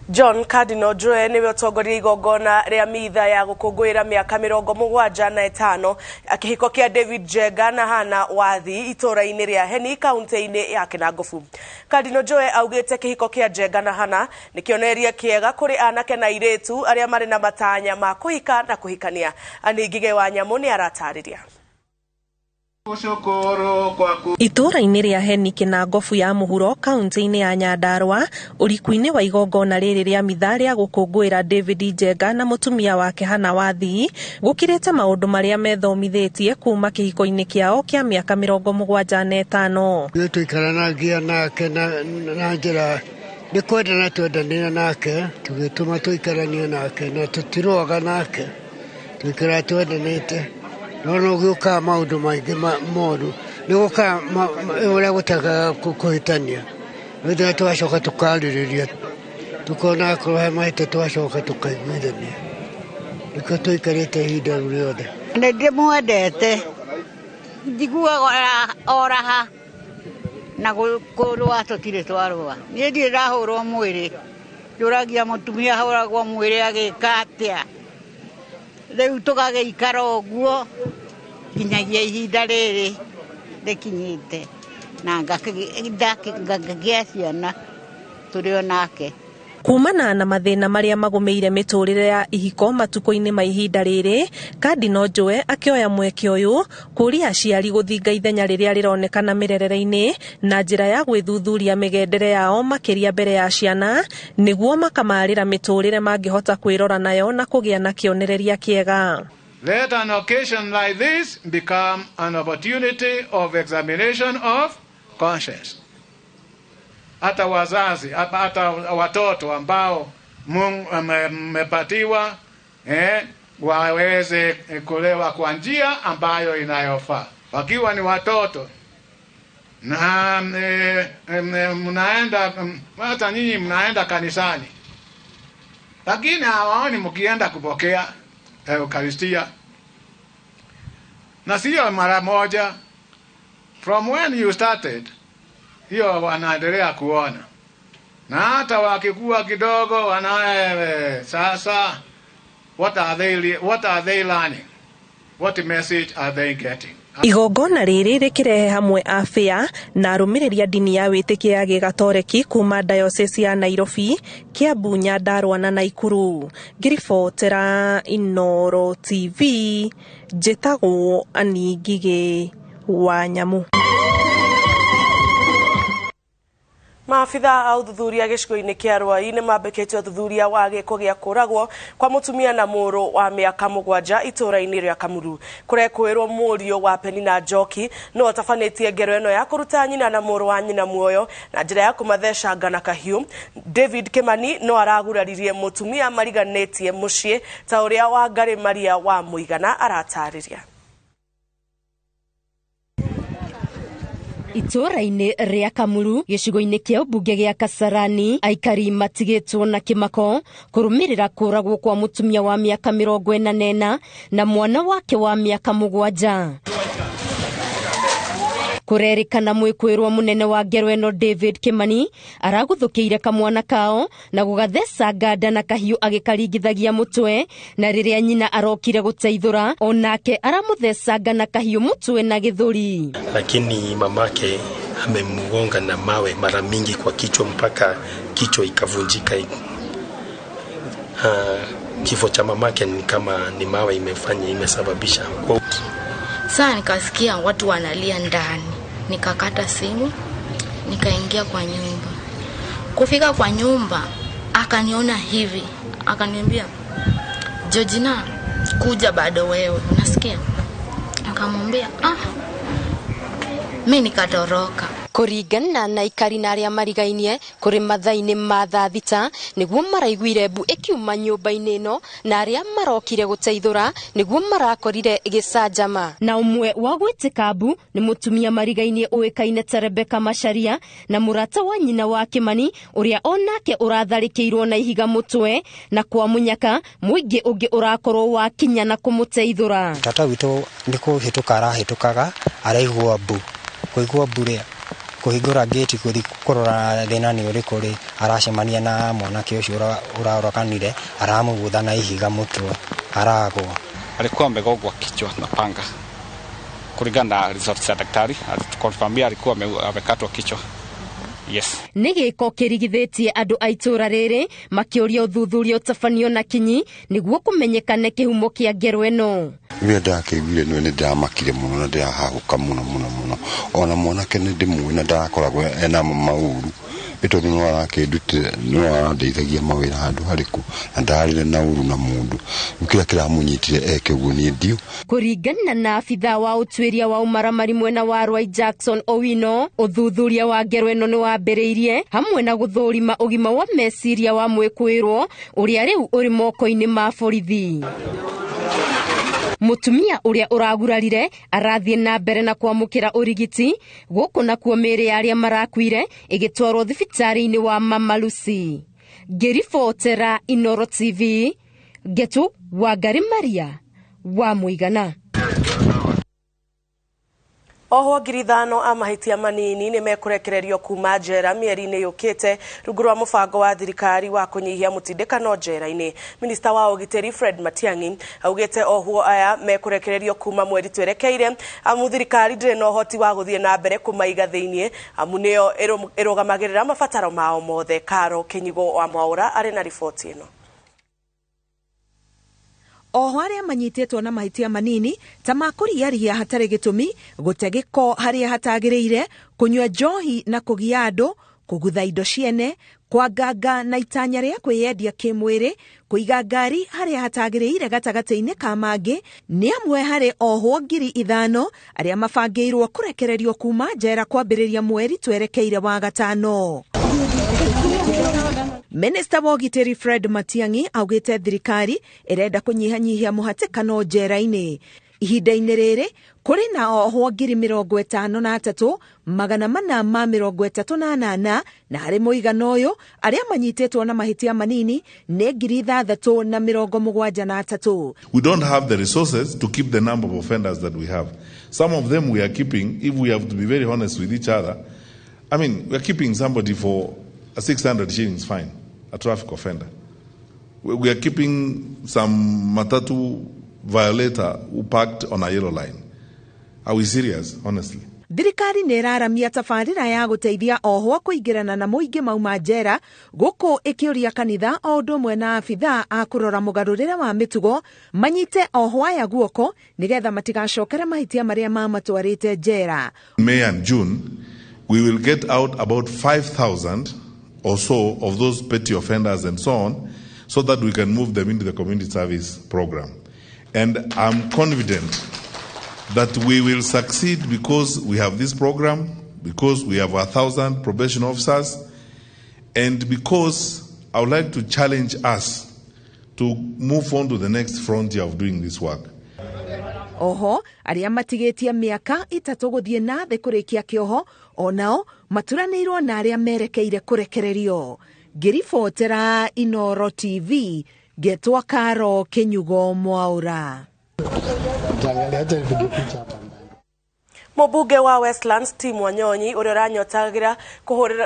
S1: John Cardinal Joe niwe utongoria igongona ria mitha ya gukungwira miaka 75 akihiko kia David Jega na Hana Wathi itura-ini ria Heni kaunti-ini ya Kinangofu. Cardinal Joe augite kihiko kia Jega na Hana nikioneria kiega kuri anake na iretu aria mari na matanya ma kuhika na kuhikania. Anigige wa Nyamu ni aratariria.
S12: Itura-ini ria Heni Kinangofu ya muhuro kaunti-ini ya Nyandarua urikuini wa igongona riri ria mitha ria gukungwira David Jega na mutumia wake Hana Wathi gukirite maundu maria methomithitie kuma kihiko-ini kiao kia miaka 75.
S13: Ni tuikaranagia nake na njira ni kwendana twendania nake tugituma tuikarania nake na tutiroga nake tuikara twendanite no guka maundu maingi moru ni guka uria gutaka kuhitania ndio twacoka tukaririria tukona kuhe maite twacoka tukaiguithania niko tuikarite ihinda riothe
S14: ndi mwendete njiguaga oraha na kurwa tutire twarwa ni ndi rahurwo mwiri njuragia mutumia huragwo mwiri agikatia riu tugageikara uguo nginyagia ihinda riri rikinyite na ngagia ciana turio nake.
S12: Kumana na mathina maria magumeire miturire ya ihiko matuko-ini ma ihinda riri, Cardinal Joe akioya mweke uyu kuria aciari guthinga ithenya riria rironekana mirerere-ini na njira ya gwithuthuria migendere yao makiria mbere ya ciana niguo makamarira miturire mangihota kwirora nayo na kugia na kionereria kiega.
S15: Let an occasion like this become an opportunity of examination of conscience. Hata wazazi, hata watoto ambao Mungu amepatiwa waweze kulewa kwa njia ambayo inayofaa. Wakiwa ni watoto na mnaenda hata nyinyi mnaenda kanisani, lakini hawaoni mkienda kupokea Eucharistia. Na sio mara moja, from when you started hiyo wanaendelea kuona, na hata wakikuwa kidogo sasa what are they learning, what message are they getting?
S12: Igongona riri rikirehe hamwe afia na arumiriria dini ya witikia ya Gigatoreki kuma diocese ya Nairobi, Kiambu, Nyandarua na Naikuru. Ngiribotera Inooro TV, njitagwo Anigige wa Nyamu.
S1: Maafitha a uthuthuria gicigo-ini kia Rwai ni mambikite uthuthuria wa giko gia kuragwo kwa mutumia na muru wa miaka 7 itura-ini ria Kamuru. Kurekwirwo murio wa Penina Njoki no tafanetie ngero eno ya kuruta nyina na muru wa nyina muoyo na njira ya kumathesha ngana kahiu. David Kimani no araguraririe mutumia mariganetie mucii ta uria wa Ngari Maria wa Muigana aratariria.
S12: Itura-ini ria Kamuru gicigo-ini kia ubunge gia Kasarani aikari matigitwo na kimako kurumirira kuragwo kwa mutumia wa miaka 44 na mwana wake wa miaka 7. Kurerikana mwikwirwo munene wa ngero eno David Kimani araguthukiire kamwana kao na gugathesa nganda na kahiu agikaringithagia mutwe, na riria nyina arokire guteithura onake aramuthesa ngana kahiu mutwe na githuri,
S16: lakini mamake amemgonga na mawe mara mingi kwa kichwa mpaka kichwa ikavunjika. Kifo cha mamake ni kama ni mawe imesababisha.
S4: Sasa nikasikia watu wanalia ndani, nikakata simu, nikaingia kwa nyumba. Kufika kwa nyumba akaniona hivi, akaniambia, "Georgina, kuja bado wewe, unasikia?" Akamwambia, mimi nikatoroka.
S12: Kuringana na ikari na aria marigainie kuri mathaini ma thaa thita niguo maraiguire mbu ikiuma nyumba-ini ino na aria marokire guteithura niguo marakorire gicanjama. Na umwe wa gwitika mbu ni mutumia marigainie uikaine ta Rebeka Macharia na murata wa nyina wa Kimani uria onake uratharikirwo na ihiga mutwe na kwa munyaka muingi ungi urakorwo wa kinya na kumuteithura.
S17: Tata witu ni kuhituka arahitukaga araigwa mbu kuigwa mbu ria kuhingura gate kuthi kurora thina ni uriku ri aracemania na mwanake ucio urarokanire aramugutha na ihiga mutwe aragwa.
S18: Alikuwa amegongwa kichwa na panga. Kulingana na results ya daktari alitukonfirmia alikuwa amekatwa kichwa. Yes.
S12: Nigiko kirigithitie andu a itura riri makiuria uthuthuria utafanio na kinyi niguo kumenyekane kihumo kia ngero eno.
S19: Wia ndakiguire no ni ndamakire muno na ndahahuka muno ona mwanake ni ndimwe na ndakoragwo ena mauru itondu no arakindute no arandeithagia mawira handu hariku na ndarire na uru na mundu ukira kiramunyitire ekegwo ni ndio.
S12: Kuringana na afitha wa utwiria wa umaramari mwena wa Rwai Jackson Owino, uthuthuria wa ngero eno ni wambiriirie hamwe na guthurima ugima wa meciria wa mwikwirwo uria riu uri moko-ini ma borithi. Mutumia uria uragurarire arathie na mbere na kwamukira urigiti guku na kuo miri aria marakwire igitwarwo thibitari-ini wa Mama Lucy. Ngiribotera Inoro TV, Getu Wangari Maria wa Muigana.
S1: Oho ngiri 5 a mahitia manini ni mekurekererio kuma njera mieri-ini yukite rungu rwa mubango wa thirikari wa kunyihia mutindikano njera-ini. Minista wa ugiteri Fred Matiang'i augite oho aya mekurekererio kuma mweri twerekeire amu thirikari ndire no hoti wa guthie na mbere kumaiga thiini amu nio irugamagirira mabataro mao mothe. Karo Kinyigo wa Mwaura ari na riboti ino.
S20: Oho aria manyitetwo na mahitia manini ta makuriaria hatari gitumi gutegeko haria hatagiriire kunywa njohi na kugia andu kugutha indo ciene kwanganga na itanya ria kwiyendia kimwiri kuiga ngari haria hatagiriire gatagati-ini ka mangi ni amwe hari oho ngiri 5 aria mabangirwo kurekererio kuma njera kwambiriria mweri twerekeire wa gatano. Minister wa ugiteri Fred Matiang'i augite thirikari irenda kunyihanyihia muhatikano njera-ini. Ihinda-ini riri kuri na oho ngiri 53 magana 438 na hari muigana uyu aria manyitetwo na mahitia manini ni ngiri 373.
S22: We don't have the resources to keep the number of offenders that we have. Some of them we are keeping, if we have to be very honest with each other, I mean, we are keeping somebody for a 600 shillings fine, a traffic offender. We are keeping some matatu violator who parked on a yellow line. Are we serious, honestly?
S20: Thirikari neraramia tabarira ya guteithia oho kuingirana na muingi mauma njera guku ikiuria kanitha o ndumwe na afitha a kurora mugarurire wa mitugo manyite oho aya guoko nigetha matigacokere mahitia maria mamatwarite njera.
S22: May and June we will get out about 5,000 or so of those petty offenders and so on, so that we can move them into the community service program. And I'm confident that we will succeed because we have this program, because we have 1,000 probation officers, and because I would like to challenge us to move on to the next frontier of doing this work.
S20: Oho aria matigetie miaka 3 guthie na thi kurikia kioho onao maturanirwo na aria merekeire kurekererio. Ngiribotera Inoro TV, Getwa Karo Kinyugo Mwaura.
S1: Mubunge wa Westlands Tim Wanyonyi uria uranyotagira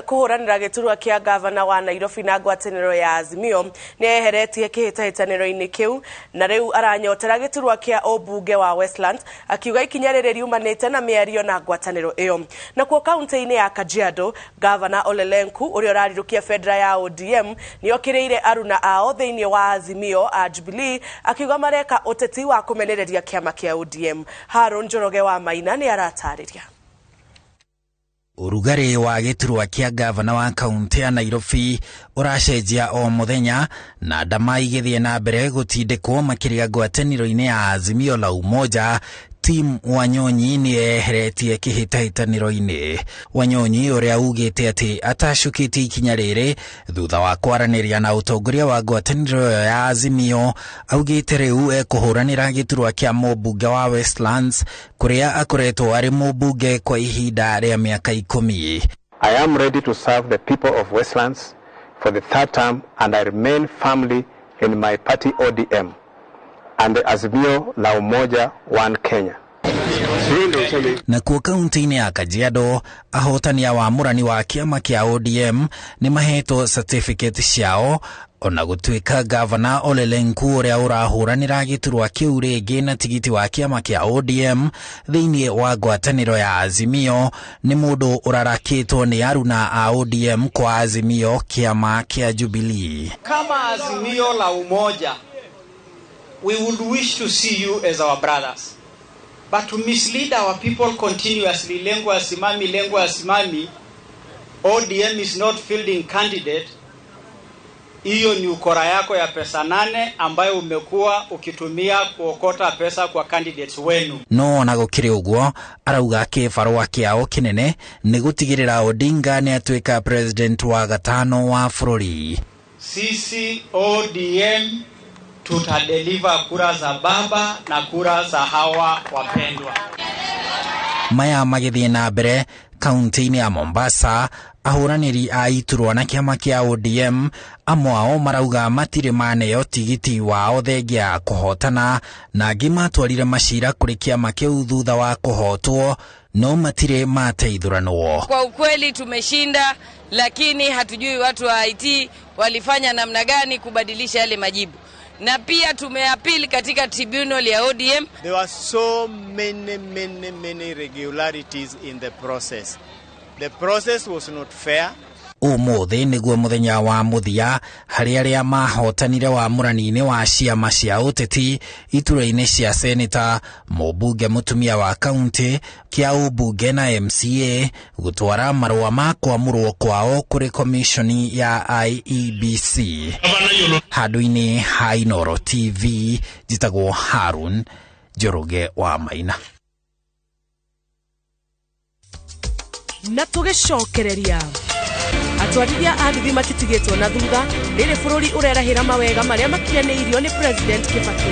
S1: kuhuranira giturwa kia gavana wa Nairobi na ngwataniro ya Azimio ni eheretie kihitahitaniro-ini kiu na riu aranyotera giturwa kia obunge wa Westlands akiuga ikinya riri riumanite na miario na ngwataniro iyo. Na kuo kaunti-ini ya Kajiado, gavana Ole Lenku uria urarirukia federa ya ODM ni okiriire aruna ao thiini wa Azimio a Jubilee akiuga mareka uteti wa kumenereria kiama kia ODM. Harun Njoroge wa Maina ni tarĩria.
S23: Urugari wa giturwa kia gavana wa kaunti ya Nairobi uracenjia o muthenya na ndama igithie na mbere gutindikwo makiria ngwataniro-ini ya Azimio la Umoja. Tim Wanyonyi ni eheretie kihitahitaniro-ini. Wanyonyi uria ugite ati atacukite ikinya riri thutha wa kwaraniria na utongoria wa ngwataniro ya Azimio, augite riu ekuhuranira giturwa kia mubunge wa Westlands kuria akoretwo ari mubunge kwa ihinda ria miaka 10.
S24: I am ready to serve the people of Westlands for the 3rd term, and I remain firmly in my party ODM and the Azimio la Umoja One Kenya.
S23: Na kuo kaunti-inĩ ya Kajiado, ahotania wa mũrani wa kĩama kĩa ODM nĩ mahetwo certificate ciao, ona gũtuĩka gavana Ole Lenku ũrĩa ũrahũranĩra gĩturwa kĩu rĩngĩ na tigiti wa kĩama kĩa ODM thĩinĩ wa ngwatanĩro ya Azimio nĩ mũndũ ũrarakĩtwo nĩ aruna a ODM kwa Azimio kĩama kĩa Jubilee.
S2: Kama Azimio la umoja, we would wish to see you as our brothers. But to mislead our people continuously, lengo asimami, ODM is not fielding candidate. Hiyo ni ukora yako ya pesa 8 ambayo umekuwa ukitumia kuokota pesa kwa candidates wenu.
S23: No na gũkĩrĩ ũguo, arauga kĩbarũa kĩao kĩnene nĩ gũtigĩrĩra Odinga nĩ atuĩka president wa gatano wa bũrũri.
S2: Sisi ODM tutadeliver kura za baba na kura za hawa wapendwa.
S23: Maya magĩthiĩ na mbere kaunti-inĩ ya Mombasa, ahũranĩri a iturwa na kĩama kĩa ODM amwe ao marauga matirĩ maneo tigiti wao thengia kũhotana, na angĩ matwarire macira kũrĩ kĩama kĩu thutha wa kũhotwo, no matirĩ mateithũranwo.
S3: Kwa ukweli tumeshinda, lakini hatujui watu wa IT walifanya namna gani kubadilisha yale majibu. Na pia tumeapili katika tribunal ya ODM.
S2: There were so many irregularities in the process. The process was not fair.
S23: Ũmũthĩ nĩguo mũthenya wa mũthia harĩ arĩa mahotanire wa mũrani-inĩ wa ciama cia ũteti iturwa-inĩ cia seneta, mũmbunge mũtumia wa kaunti, kĩa ũmbunge na MCA gũtwara marũa ma kwamũrwo kwao kũrĩ komishoni ya IEBC. Handũ-inĩ ha Inooro TV, njĩtagwo Harun Njoroge wa Maina.
S1: Na tũgĩcokereria atwarithia a nduthi matitigĩtwo na thutha rĩrĩ bũrũri ũrerahĩra mawega marĩa makinyanĩirio nĩ President Kibaki.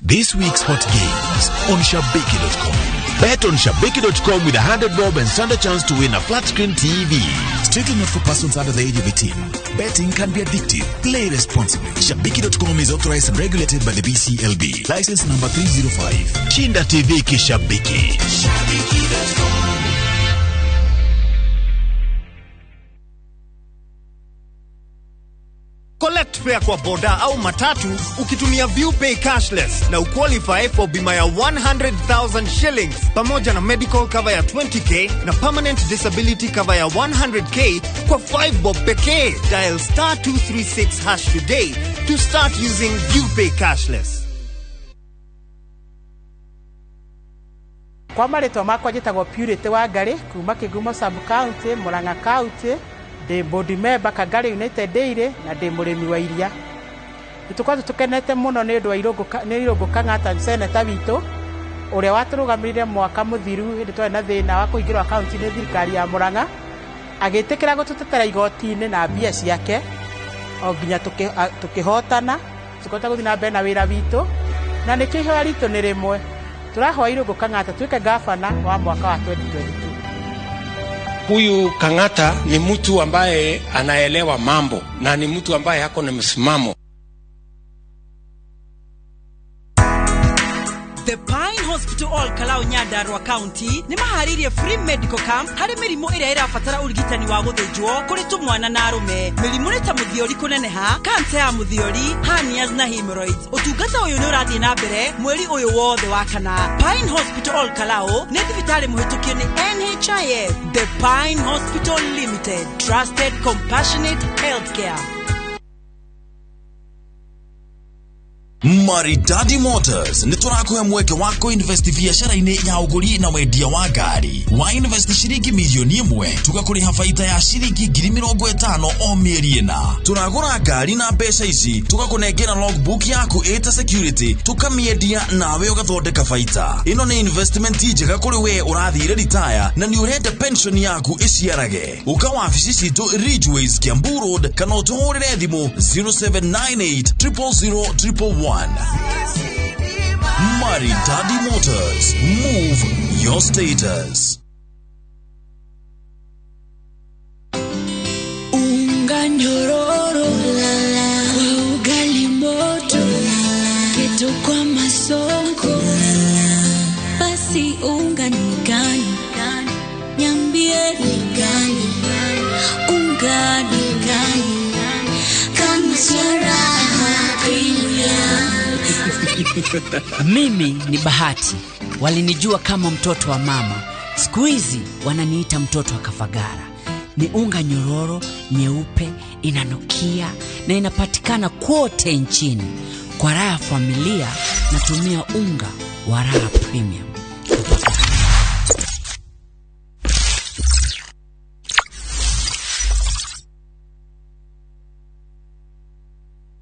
S21: This week's hot games on Shabiki.com. Bet on Shabiki.com with 100 bob and stand a chance to win a flat screen TV. Strictly not for persons under the age of 18. Betting can be addictive. Play responsibly. Shabiki.com is authorized and regulated by the BCLB. License number 305. Chinda TV Kishabiki. Shabiki.com.
S5: Collect fare kwa boda au matatu ukitumia ViewPay cashless na uqualify for bima ya 100,000 shillings pamoja na medical cover ya 20k na permanent disability cover ya 100k kwa 5 bob pekee. Dial *236# today to start using ViewPay cashless.
S6: Kwa marĩtwa makwa njĩtagwo Purity wa Ngari kuma Kĩgumo sub county, Murang'a county, de board member Kagari United Daily na de mũrĩmi wa iria. Nĩtũkorwo tũkenete mũno nĩ ũndũ wa Irũngũ Kang'ata seneta witũ ũrĩa watũrũgamĩrĩire mwaka mũthiru hĩndĩ twarĩ na thĩna wa kũingĩrwo akaunti-inĩ thirikari ya Murang'a, agĩtĩkĩra gũtũtetera igoti-inĩ na mbia ciake o nginya tũkĩhotana, tũkahota gũthiĩ na mbere na wĩra witũ, na nĩkĩo ihoya ritũ nĩ rĩmwe, tũrahoya Irũngũ Kang'ata tuĩke gavana wa mwaka wa 2022.
S7: Huyu Kang'ata ni mtu ambaye anaelewa mambo na ni mtu ambaye hako na msimamo.
S11: The Pine Hospital All Kalau Nyandarua County ni maharirie free medical camp hari mirimu ĩrĩa ĩrabatara ũrigitani wa gũthĩnjwo kũrĩ tũmwana na arũme. Mĩrimũ nĩ ta mũthiori kũneneha, kanca ya mũthiori, hernias na hemorrhoids. Ũtungata ũyũ nĩ ũrathiĩ na mbere mweri ũyũ wothe wa kana. Pine Hospital All Kalau nĩ thibitarĩ mũhĩtũkie nĩ NHIF. The Pine Hospital Limited, trusted compassionate healthcare.
S21: Maridadi Motors nĩ tũrakũhe mweke wa kũinvest biacara-inĩ ya ũgũri na wendia wa ngari. Wa invest shilingi milioni 1 tugakũrĩha faida ya shilingi 50,000 o mĩeri ĩna. Tũragũra ngari na mbeca ici tugakũnengera logbook yaku ĩta security, tukamĩendia nawe ũgathondeka faida. Ĩno nĩ investment njega kũrĩ we ũrathire retire na nĩ ũrenda pension yaku ĩciarage. Ũka wabici citũ Ridgeways, Kiambu Road, kana ũtũhũrĩre thimũ 0798 000 Maridadi Motors, move your status.
S25: Unga nyororo kwa ugali
S8: unga ni gani? Niambie ni gani? Unga ni gani? Kama sio raha premium.
S9: Mimi ni Bahati. Walinijua kama mtoto wa mama. Siku hizi wananiita mtoto wa Kafagara. Ni unga nyororo, nyeupe, inanukia na inapatikana kote nchini. Kwa raha ya familia natumia unga wa Raha Premium.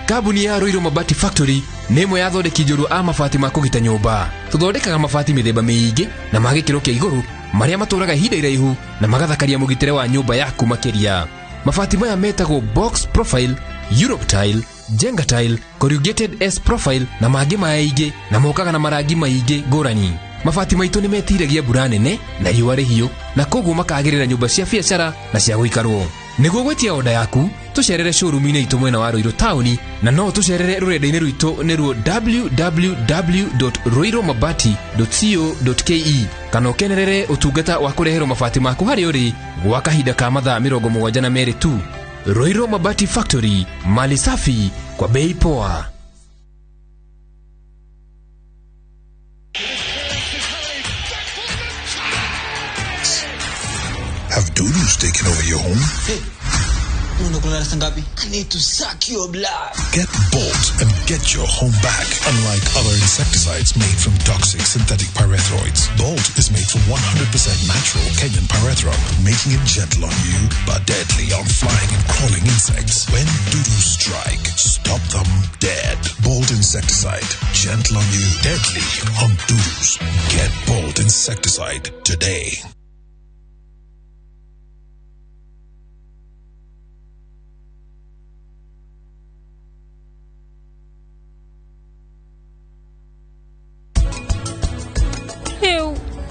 S10: Kabuni ya Roiro Mabati Factory nemo yathondeki njũru a mabati ma kũgita nyũmba. Tũthondekaga mabati mĩthemba mĩingĩ na ma gĩkĩro kĩa igũrũ marĩa matũraga ihinda iraihu na magathakaria mũgitĩre wa nyũmba yaku makĩria. Mabati maya metagwo box profile, Europe tile, Jenga tile, corrugated S profile na mangĩ maingĩ na mokaga na marangi maingĩ ngũrani. Mabati maitũ nĩ metiragia mbura nene na riũa rĩhiũ na koguo makagĩrĩra nyũmba cia biacara na cia gũikarwo. Nĩguo gwetia oda yaku, tucerere showroom-inĩ itũ mwena wa Roiro Town na no tucerere rũrenda-inĩ rwitũ nĩruo www.roiromabati.co.ke kana ũkenerere ũtungata wa kũreherwo mabati maku harĩ ũrĩ gwa kahinda ka mathaa 72 tu. Roiro Mabati Factory, mali safi kwa bei poa.
S21: Have doodles taken over your home?
S13: Hey, I need to suck your blood.
S21: Get Bolt and get your home back. Unlike other insecticides made from toxic synthetic pyrethroids, Bolt is made from 100% natural Kenyan pyrethrum, making it gentle on you but deadly on flying and crawling insects. When doodles strike, stop them dead. Bolt insecticide, gentle on you, deadly on doodles. Get Bolt insecticide today.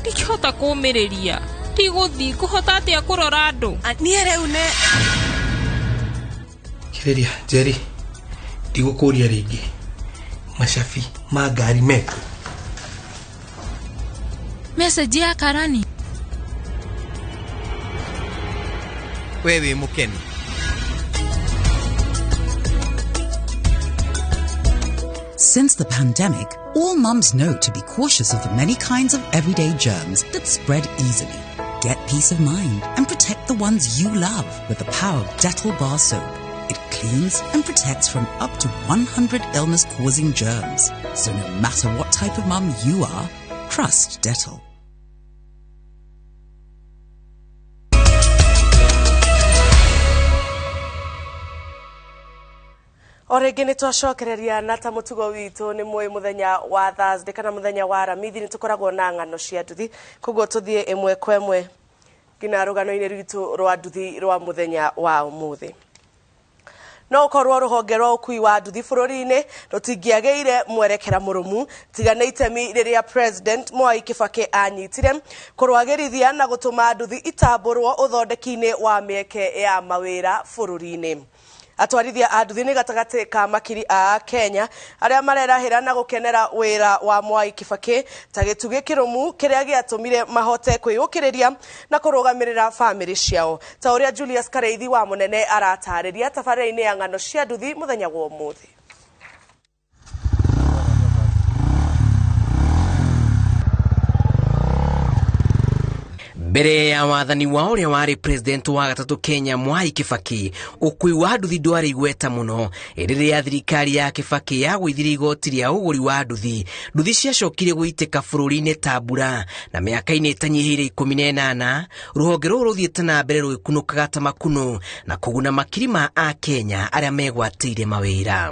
S25: Ndikihota kuumiriria tiguthi kuhota atia kurora andu
S13: nie riu ne Kiriria Jerry ndigukuria ringi macabi ma ngari meku
S25: message ya Karani
S26: wewe mukeni.
S27: Since the pandemic, all mums know to be cautious of the many kinds of everyday germs that spread easily. Get peace of mind and protect the ones you love with the power of Dettol bar soap. It cleans and protects from up to 100 illness-causing germs. So no matter what type of mum you are, trust Dettol.
S1: Orege nĩ twacokereria na ta mũtugo witũ nĩ mwĩ mũthenya wa Thursday kana mũthenya wa Aramithi nĩ tũkoragwo na ng'ano cia nduthi koguo tũthiĩ ĩmwe kwa ĩmwe nginya rũgano-inĩ rwitũ rwa nduthi rwa mũthenya wa ũmũthĩ. No ũkorwo rũhonge rwa ũkui wa nduthi bũrũri-inĩ rũtingĩagĩire mwerekera mũrũmu tiga nĩ itemi rĩrĩa President Mwai Kibaki anyitire kũrũagĩrithia na gũtũma nduthi itambũrwo ũthondeki-inĩ wa mĩeke ya mawĩra bũrũri-inĩ. Atwarithia a nduthi nĩ gatagatĩ ka makiri a Kenya arĩa marerahĩra na gũkenera wĩra wa Mwai Kibaki ta gĩtugĩ kĩrũmu kĩrĩa gĩatũmire mahote kwĩyũkĩrĩria na kũrũgamĩrĩra famĩlĩ ciao. Ta ũrĩa Julius Kareithi wa Mũnene aratarĩria tabarĩra-inĩ ya ng'ano cia nduthi mũthenya wa ũmũthĩ.
S28: Mbere ya wathani wa ũrĩa warĩ president wa gatatũ Kenya Mwai Kibaki, ũkui wa nduthi ndwarĩ igweta mũno. Rĩrĩa thirikari ya Kibaki yagũithire igoti rĩa ũgũri wa nduthi, nduthi ciacokire gũitĩka bũrũri-inĩ ta mbura, na mĩaka-inĩ ĩtanyihĩire 18 rũhonge rũrũ rũthiĩte na mbere rũgĩkunũkaga ta makunũ na kũguna makiri ma a Kenya arĩa megwatĩire mawĩra.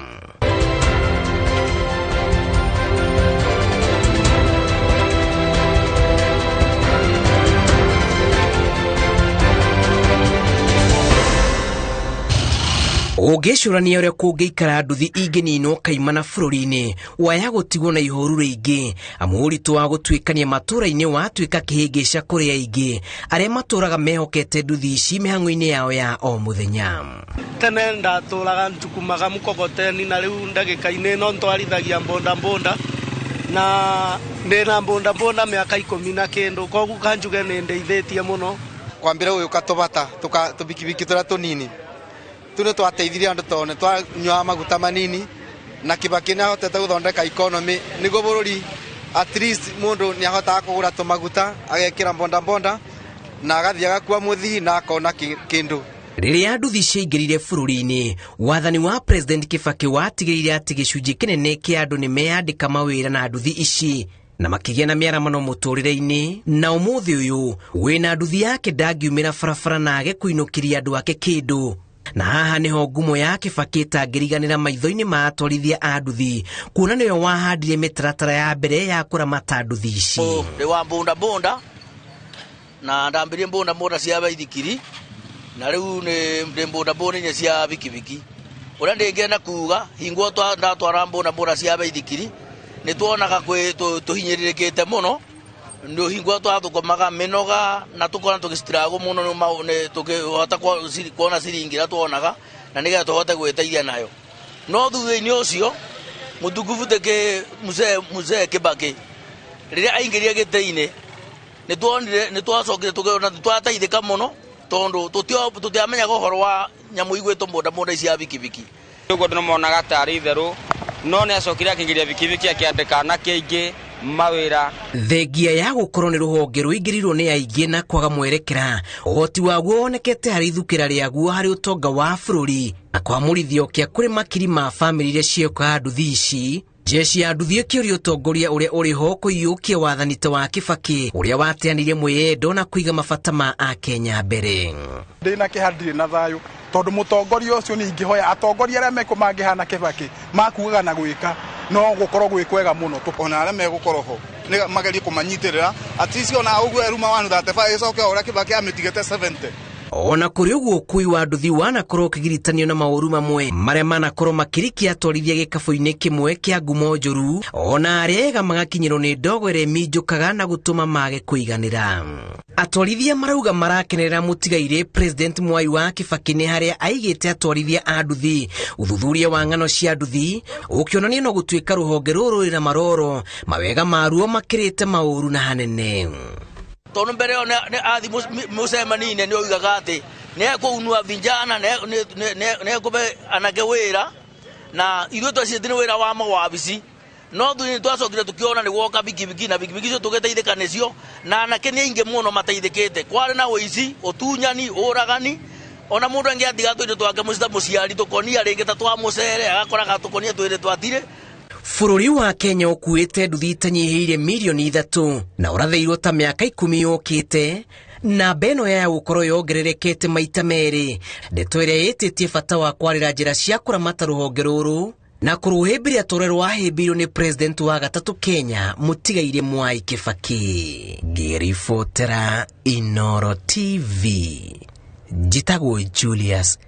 S28: Ũngĩcũrania ũrĩa kũngĩikara nduthi ingĩninwo kaimana bũrũri-inĩ waya gũtigwo na ihoru rĩingĩ amu ũritũ wa gũtuĩkania matũũra-inĩ watuĩka kĩhĩngĩca kũrĩ aingĩ arĩa matũũraga mehokete nduthi ici mĩhang'o-inĩ yao ya o mũthenya.
S13: Tene ndatũũraga njukumaga mkokoteni na rĩu ndagĩka-inĩ no ntwarithagia mbonda
S4: na ndina mbunda miaka 19 koguo kanjuge ni ndeithĩtie muno
S12: kwambira uyu katobata tubikibiki tura tunini tune twateithirie andu tone twanywa maguta manini na Kibaki ni ahotete guthondeka economy nigo bururi at least mundu ni ahota kugura tumaguta agekira mbonda na agathii agakua muthi na akona kindu.
S28: Riria nduthi ciaingirire bururi-ini, wathani wa President Kibaki watigirire ati gicunji kinene kia andu ni meyandika mawira na nduthi ici na makigia na miaramano muturire-ini, na umuthi uyu wina nduthi yake ndangiumira barabara na age kuinukiria andu ake kindu. Na haha niho ngumo ya Kibaki itangiriganira maitho-ini ma atwarithia a nduthi, kuona niyo wahandire mitaratara ya mbere ya kuramata nduthi ici.
S14: Ndi wa mbunda na ndambirie mbunda cia baithikiri na riu ni mbunda nya cia bikibiki uria ndingena kuga hingo ndatwara mbunda cia baithikiri ni tuonaga kwi tuhinyiririkite muno ndio hingo twathukumaga minoga na tukona tugistrago muno ni tukihota kuona ciringira tuonaga na nigetha tuhote gwiteithia nayo no thutha-ini ucio mutukufu teke mzee Kibaki riria aingiria gite-ini ni twacokire tukiona twateithika muno tondu tutiamenyaga uhoro wa nyamu igwitwo mbunda cia bikibiki
S15: uguo ndimonaga tari itheru no ni acokire akingiria bikibiki akiandika na kiingi mawira.
S28: Thengia ya gukorwo ni ruhonge ruingirirwo ni aingi na kwaga mwerekera, uhoti waguo wonekete hari ithukira riaguo hari utonga wa bururi na kwamurithio kia kuri makiri ma family iria cioka nduthi ici. Jeshi ya nduthi ikiuria utongoria uria uri ho kuiyukia wathanite wa Kibaki uria wateanirie mwiyendo na kuiga mabata ma Akenya mbere.
S16: Ndina kihadire na thayu tondu mutongoria ucio ni ingihoya atongoria aria mekumangihana Kibaki makugaga na gwika no gukorwo gwikwega muno tukona aria megukorwo ho ni magerie kumanyitirira atisi ona uguo eruma 135 icoke uria Kibaki amitigete 70.
S28: Ona kuri uguo ukui wa nduthi wanakorwo ukigiritanio na mauru mamwe maria manakorwo makirikia atwarithia gikabu-ini kimwe kia ngumo njuru, ona arega magakinyirwo ni ndogo ire minjukaga na gutuma mage kuiganira. Atwarithia marauga marakenerera mutigaire President Mwai wa Kibaki ni haria aigite atwarithia a nduthi uthuthuria wa ng'ano cia nduthi ukionania no gutuika ruhonge ruru ina maroro mawega maruo makirite mauru na hanene.
S14: Tondu mbere yo athi mucemanine ni oigaga ati ni ekunua vijana ni ekube anake wira na ithuĩ twacindire wira wa mawabici no thuni twacokire tukiona ni woka bikibiki na bikibiki cio tugiteithika nicio na anake ni aingi muno mateithikite kwari na wici utunyani uragani ona mundu angiatiga twire twake mucita muciari tukonia ringi ta twa mucere agakoraga tukonia twire twatire.
S28: Bururi wa Kenya ukuite nduthi itanyihiire milioni 3 na uratheirwo ta miaka 10 yukite na beno ya gukorwo yongererekete maita meri. Ndeto iria yititie bata wa kwarira njira cia kuramata ruhonge ruru na kuruhimbiria torero wahimbirio ni President wa gatatu Kenya mutigaire Mwai Kibaki. Ngiribotera Inooro TV, njitagwo Julius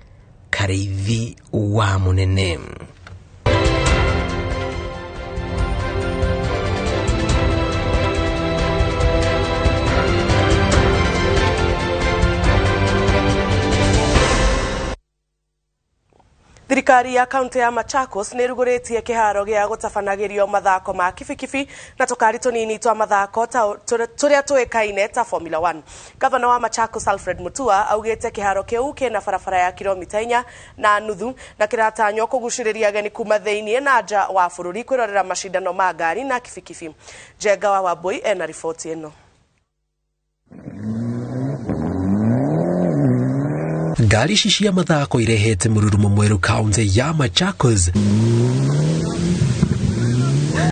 S28: Kareithi wa Munene.
S1: Thirikari ya kaunti ya Machakos nĩ rugũrĩtie kĩharo gĩa gũtabanagirio mathako ma kibikibi na tũkari tũnini twa mathako tũrĩa tũĩkaine ta Formula 1. Gavana wa Machakos Alfred Mutua augĩte kĩharo kĩu kĩna barabara ya kilomita 4.5 na kĩratanywo kũgucĩrĩria ageni kuma thĩinĩ na nja wa bũrũri kwĩrorera macindano ma ngari na kibikibi. Jenga wa Wambui ena riboti ĩno.
S17: Ngari ici cia mathako irehete mururumo mweru kaunti ya Machakos.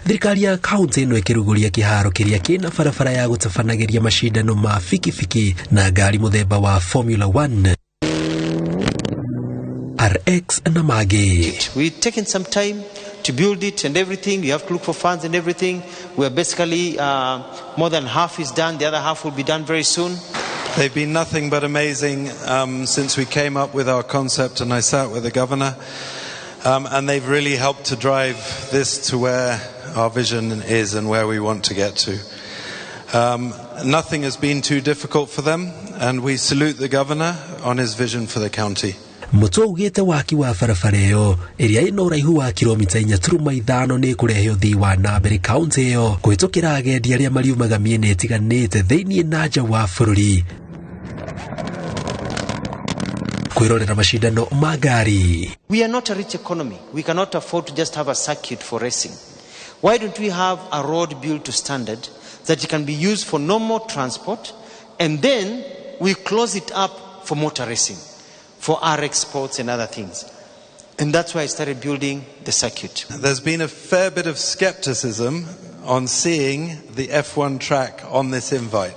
S17: Thirikari ya kaunti ĩno ĩkĩrugũria kĩharo kĩrĩa kĩna barabara ya gũtabanagiria macindano ma fikifiki na ngari muthemba wa Formula 1, RX na mangĩ.
S13: We've taken some time to build it and everything. You have to look for funds and everything. We're basically more than half is done. The other half will be done very soon.
S18: They've been nothing but amazing since we came up with our concept and I sat with the governor. And they've really helped to drive this to where our vision is and where we want to get to. Nothing has been too difficult for them, and we salute the governor on his vision for the county.
S17: Mutua ugite waki wa barabara iyo iria ina uraihu wa kilomita 4.5 ni kurehe uthii wa nambere kaunti iyo kuhitukira agendi aria mariumaga miene itiganite thiini na nja wa bururi kwirorera mashindano ma ngari.
S13: We are not a rich economy. We cannot afford to just have a circuit for racing. Why don't we have a road built to standard that it can be used for normal transport, and then we close it up for motor racing, for our exports and other things. And that's why I started building the circuit.
S18: There's been a fair bit of skepticism on seeing the F1 track on this invite.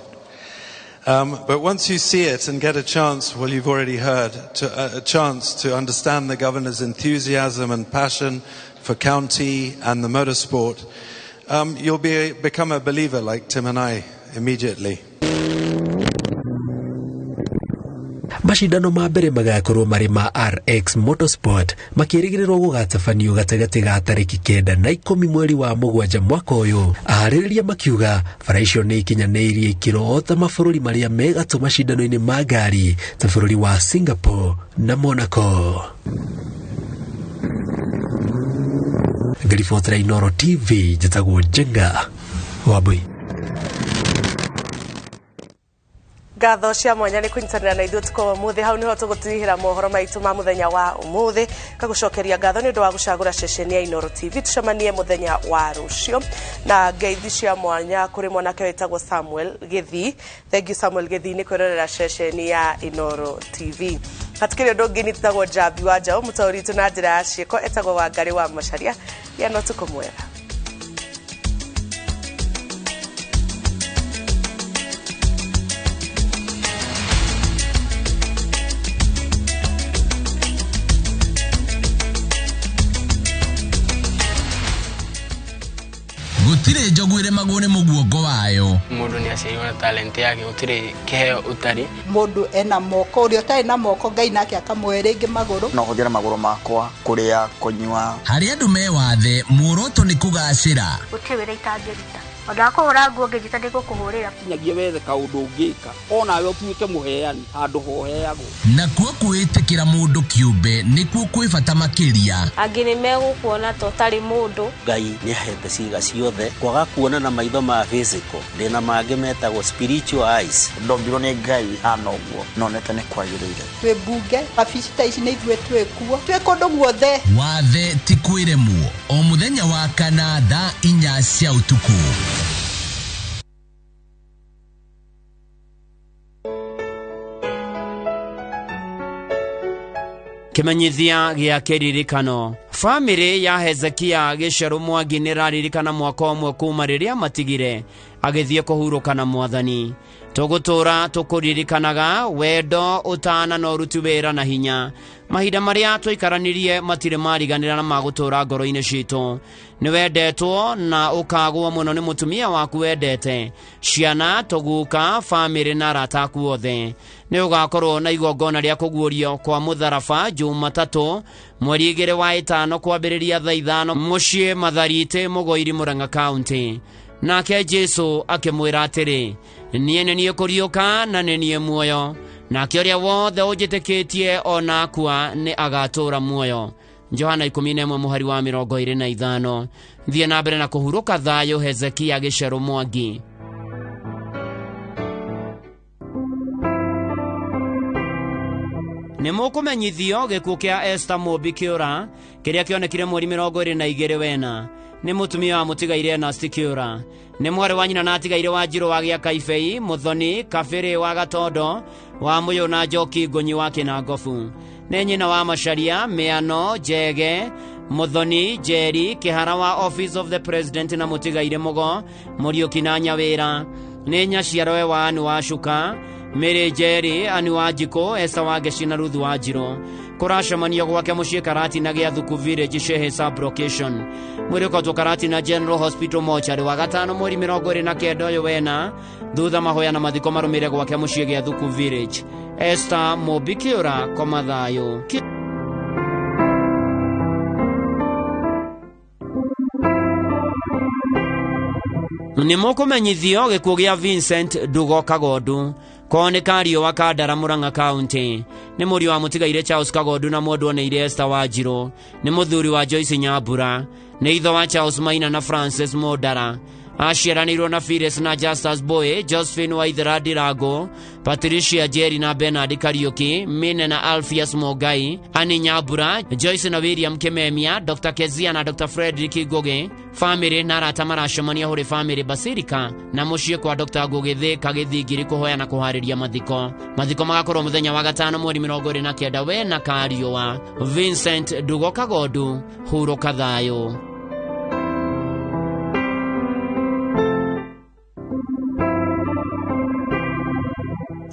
S18: But once you see it and get a chance, well, you've already heard, a chance to understand the governor's enthusiasm and passion for county and the motorsport, you'll become a believer like Tim and I immediately.
S17: Mashindano ma mbere magakorwo mari ma RX Motorsport makirigirirwo gugatabanio gatagati ga tariki 9 na 10 mweri wa mugwanja mwaka uyu. Arĩrĩria makiuga bara icio nĩ ikinyanĩirie ikiro ta mabũrũri maria megatu mashindano-inĩ ma ngari ta bũrũri wa Singapore na Monaco. Ngiribotera Inoro TV njĩtagwo Jenga Wambui.
S1: Ngatho cia mwanya ni kunyitanira na ithuĩ tuko muthi hau niho tugutihira mohoro maitu ma muthenya wa umuthi kagucokeria ngatho ni undu wa gucagura ceceni ya Inoro TV tucemanie muthenya wa rucio na ngeithi cia mwanya kuri mwanake wetagwo Samuel Githi. Thank you Samuel Githi ni kwirorera ceceni ya Inoro TV. Hatikiri undu ungi ni tutagwo Jambi wa Njau mutauri tu na njira ya ciiko etagwo Wangari wa Macharia ya no tuko mwega.
S21: Gutire jogwire magone muguongo wayo.
S2: Mundu ni aciairwo na talent yake, gutire kiheo utari.
S3: Mundu ena moko uri utari na moko Ngai nake akamwe ringi maguru.
S5: No huthira maguru makwa kuria kunywa.
S21: Hari andu me wathe muoroto ni kugacira.
S19: Gutiwira itangirita. Ondakuhura nguo ngijita ndigukuhurira.
S20: Kinyagie wethe kaundu ungika. Ona we utuike muheani handu hoheagwo.
S21: Na kuo kwitikira mundu kiumbe nikuo kwifata makiria.
S19: Angi ni megukuona to tari mundu.
S22: Ngai ni ahete ciiga ciothe kwaga kuona na maitho ma physical ndina mangi metagwo spiritual eyes.
S5: Ndombirwo ni Ngai hana uguo nonete ni kwagirire.
S3: Twe bunge afisita ici ni ithwe twekuo twe kundu guothe.
S21: Wathe ti kwiremwo o muthenya wa kana thaa 4 cia utuku.
S23: Kimenyithia gĩa kĩririkano. Family ya Hezekia Gĩceru Mwangi nĩraririkana mwaka ũmwe kuma rĩrĩa matigire agĩthiĩ kũhurũka na Mwathani. Tũgũtũra tũkũririkanaga wendo ũtana na ũruti wĩra na hinya. Mahinda marĩa tũikaranirie matirĩ mariganĩra na magũtũra ngoro-inĩ citũ. Nĩ wendetwo na ũkagwo mũno nĩ mũtumia waku wendete. Ciana, tũguka, family na arata aku othe. Nĩ ũgakorwo na igongona rĩa kũguũrio kwa mũtharaba Jumatatũ mweri 2 wa 5 kwambĩrĩria thaa 5 mũciĩ Mathariti Mũgoiri Murang'a County. Nake Jesu akĩmwĩra atĩrĩ, niĩ nĩ niĩ kũriũka na nĩ niĩ muoyo, nake ũrĩa wothe ũnjĩtĩkĩtie ona akua nĩ agatũũra muoyo. Johana 11 mũhari wa 25. Thiĩ na mbere na kũhurũka thayũ Hezekia Gĩceru Mwangi. Nĩ mũkũmenyithio gĩkuũ kĩa Esther Mũmbi Kĩũra kĩrĩa kĩonekire mweri 22 wena. Nĩ mũtumia wa mũtigaire Nasty Kĩũra. Nĩ mwarĩ wa nyina na atigaire wa Njirũ wa Gĩakaibei, Mũthoni, Kabĩrĩ wa Gatondo, wa Mũyũ na Njoki Ngũnyi wa Kĩnangobu. Nĩ nyina wa Macharia, Mĩano, Njege, Mũthoni, Njeri, Kĩhara wa Office of the President na mũtigaire Mũgo, Mũriũki na Nyawĩra. Nĩ nyaciarwe wa Anu wa Cuka, Mary Njeri, Anu wa Njiko, Esther wa Geci na Ruth wa Njirũ. Kũracemanio gwake mũciĩ Karatina gĩa Thuku Village Shehe Sub Location. Mwĩrĩ ũkotwo Karatina General Hospital Mochari wa gatano mweri 29 ũyũ wena, thutha mahoya na mathiko marũmĩrĩre gwake mũciĩ gĩa Thuku Village. Esther Mũmbi Kĩũra, koma thayũ. nĩ mũkũmenyithio gĩkuũ gĩa Vincent Ndugo Kagondu koneka riũa Kandara Murang'a County nĩ mũriũ wa mũtigaire Charles Kagondu na mũndũ nĩ Esther Wanjiru nĩ mũthuri wa Joyce Nyambura nĩ ithe wa Charles Maina na Francis Modara aciaranĩirwo na Phyllis na Justus Boy, Josephine Waithera Ndirango, Patricia Jerry na Bernard Kariuki, Mine na Alpheus Mogai, Annie Nyambura, Joyce na William Kimemia, Dr. Kezia na Dr. Frederick Goge, family na arata maracemania hũrĩ family Basilica na mũciĩ kwa Dr. Gũgĩthĩ Kagĩthingiri kũhoya na kũharĩria mathiko magakorwo mũthenya wa gatano mweri 29 we na kariũa. Vincent Ndugo Kagondu, hurũka thayũ.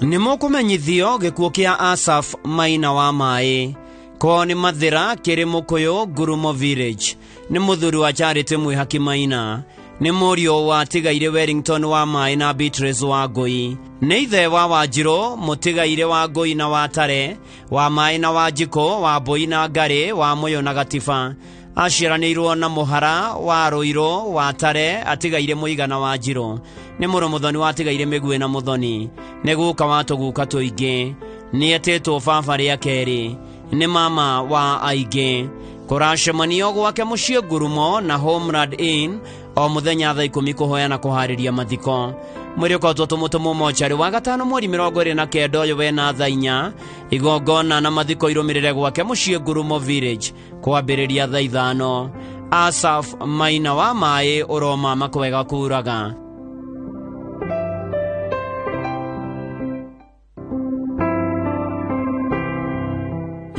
S23: Nĩ mũkũmenyithio gĩkuũ kĩa Asaf Maina wa Mwai ko nĩ Mathira kĩrĩ Mũkũyũ Ngurumo Village nĩ mũthuri wa Charity Mwĩhaki Maina nĩ mũriũ wa tigaire Wellington wa Mwai na Beatrice wa Ngũi nĩ ithe wa Wanjiru mũtigaire wa Ngũi na wa Tare wa Mwai na wa Njiko wa Mbũi na Ngarĩ wa Mũyũ na Gatiba aciaranĩirwo na Mũhara wa Rũirũ wa Tare atigaire Mũigana wa Njirũ nĩ mũrũ Mũthoni wa tigaire Mĩguĩ na Mũthoni nĩ guka wa tũguka tũingĩ nĩ etĩtwo baba rĩa kerĩ nĩ mama wa aingĩ kũracemanio gwake mũciĩ Ngurumo na Homeland Inn o mũthenya thaa 10 kũhoya na kũharĩria mathiko mwĩrĩ ũkotwo tũmũtũmwo mocarĩ wa gatano mweri 29 ũyũ wena thaa 4 igongona na mathiko irũmĩrĩre gwake mũciĩ Ngurumo Village kwambĩrĩria thaa 5. Asaf Maina wa Mwai ũroma makwega kuraga.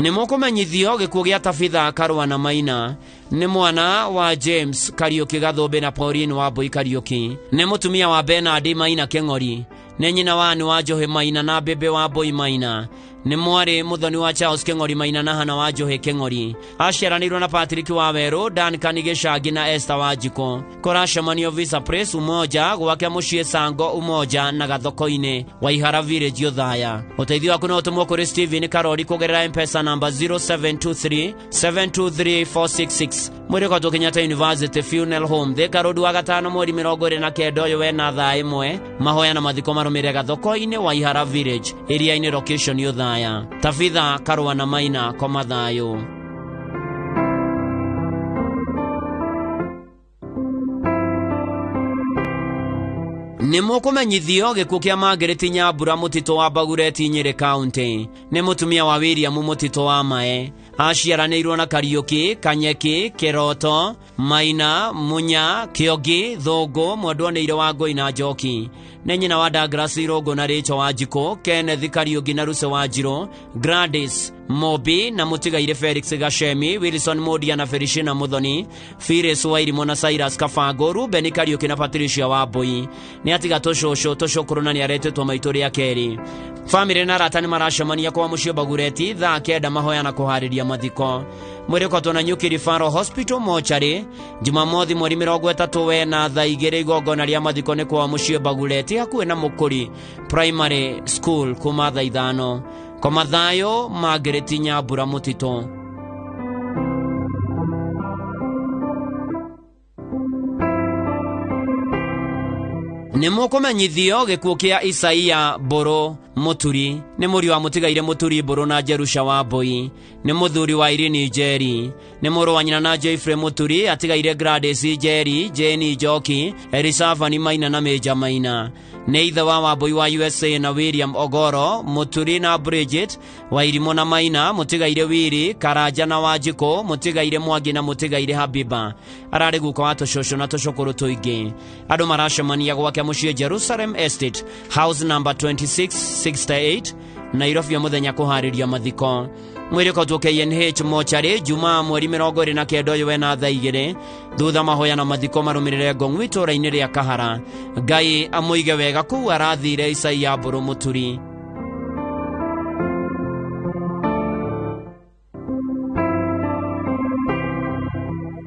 S23: Nĩ mũkũmenyithio gĩkuũ gĩa Tabitha Karũa Maina nĩ mwana wa James Kariuki Gathũmbĩ na Pauline wa Mbũi Kariuki nĩ mũtumia wa Bernard Maina Kĩng'ori nĩ nyina wa Anne wa Njohi Maina na Mbĩmbĩ wa Mbũi Maina nĩ mwarĩ mũthoni wa Charles Kĩng'ori Maina na Hana wa Njohi Kĩng'ori aciaranĩirwo na Patrick wa Werũ, Duncan Gĩcangi na Esther wa Njiko kũracemanio Visa Press Umoja gwake mũciĩ Sango Umoja na Gathoko-inĩ wa Ihara Village Ũthaya. Ũteithio waku no ũtũmwo kũrĩ Steven Karori kũgerera M-Pesa namba 0723 723 466 mwĩrĩ kwa Kenyatta University Funeral Home Thika Road wa gatano mweri 29 ũyũ wena thaa 1 mahoya na mathiko marũmĩrĩre Gathoko-inĩ wa Ihara Village area-inĩ location Ũthaya. Tabitha Karũa Maina koma thayũ. Nĩ mũkũmenyithio gĩkuũ kĩa Margaret Nyambura Mũtitũ wa Bagureti Nyĩrĩ County nĩ mũtumia wa William Mũtitũ wa Mae aciaranĩirwo na Kariuki, Kanyeki, Kĩroto, Maina, Munya, Kĩongi, Thũngũ, Mwendwanĩire wa Ngũi na Njoki nĩ nyina wa Douglas Irũngũ na Rachel wa Njiko, Kenneth Kariuki na Ruce wa Njirũ, Gladys Mobi na mũtigaire Felix Gashemi, Wilson Modia na Feliciana Muthoni, Phyllis Wairimu na Cyrus Kabango, Ruben Kariuki na Patricia wa Mbũi nĩ atiga tũcũkũrũ na nĩ aretĩtwo maitũ rĩa kerĩ. Family na arata nĩ maracemania kwa mũciĩ Bagureti thaa 9 mahoya na kũharĩria mathiko mwĩrĩ ũkotwo na Nyuki Referral Hospital mocarĩ Jumamothi mweri 30 wena thaa 2 igongona rĩa mathiko nĩ kwa mũciĩ Bagureti hakuhĩ na Mũkũri Primary School kuma thaa 5. Koma thayũ Margaret Nyambura Mũtitũ. Nĩ mũkũmenyithio gĩkuũ kĩa Isaia Mbũrũ Mũturi nĩ mũriũ wa mũtigaire Mũturi Mbũrũ na Jerusha wa Mbũi nĩ mũthuri wa Irene Njeri nĩ mũrũ wa nyina na Joyfrey Mũturi atigaire Gladys Njeri, Jane Njoki, Elisavani Maina na Meja Maina nĩ ithe wa Wambũi wa USA na William Ogoro Mũturi na Bridget Wairimu na Maina mũtigaire Wiri Karanja na Wanjiko mũtigaire Mwangi na mũtigaire Habiba ararĩ guka wa tũcũcũ na tũcũkũrũ tũingĩ. Andũ maracemania gwake mũciĩ Jerusalem Estate house number 2668 Nairobi mũthenya kũharĩria mathiko mwĩrĩ kwa KNH mocarĩ Jumaa mweri 29 ũyũ wena thaa 2 thutha mahoya na mathiko marũmĩrĩre Ngong itũũra-inĩ rĩa Kahara. Ngai amũige wega kũu arathire Isaia Mbũrũ Mũturi.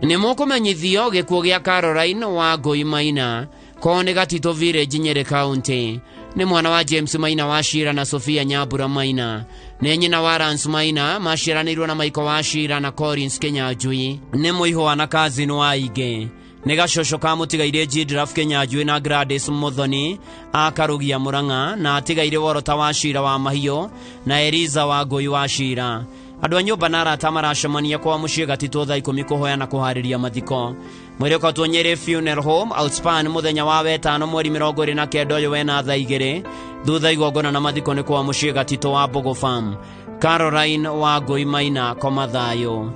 S23: Nĩ mũkũmenyithio gĩkuũ gĩa Caroline wa Ngũi Maina ko nĩ Gatito Village Nyĩrĩ County nĩ mwana wa James Maina wa Shira na Sophia Nyambura Maina nĩ nyina wa Lance Maina maciaranĩirwo na Michael wa Shira na Collins Kĩnyanjui nĩ mũihũa na cousin wa Ige nĩ gacocũ ka mũtigaire Jidraf Kĩnyanjui na Gladys Muthoni a Karugia Murang'a, na atigaire Worota wa Cira wa Mahiũ na Eliza wa Ngũi wa Cira. Andũ a nyũmba na arata maracemania kwa mũciĩ Gatitũ thaa 10 kũhoya na kũharĩria mathiko. Mwĩrĩ ũkatwo Nyeri Funeral Home Outspan mũthenya wa wetano mweri 29 ũyũ wena thaa 2 thutha igongona na mathiko nĩ kwa mũciĩ Gatitũ wa Mbogo Farm. Caroline wa Ngũi Maina koma thayũ.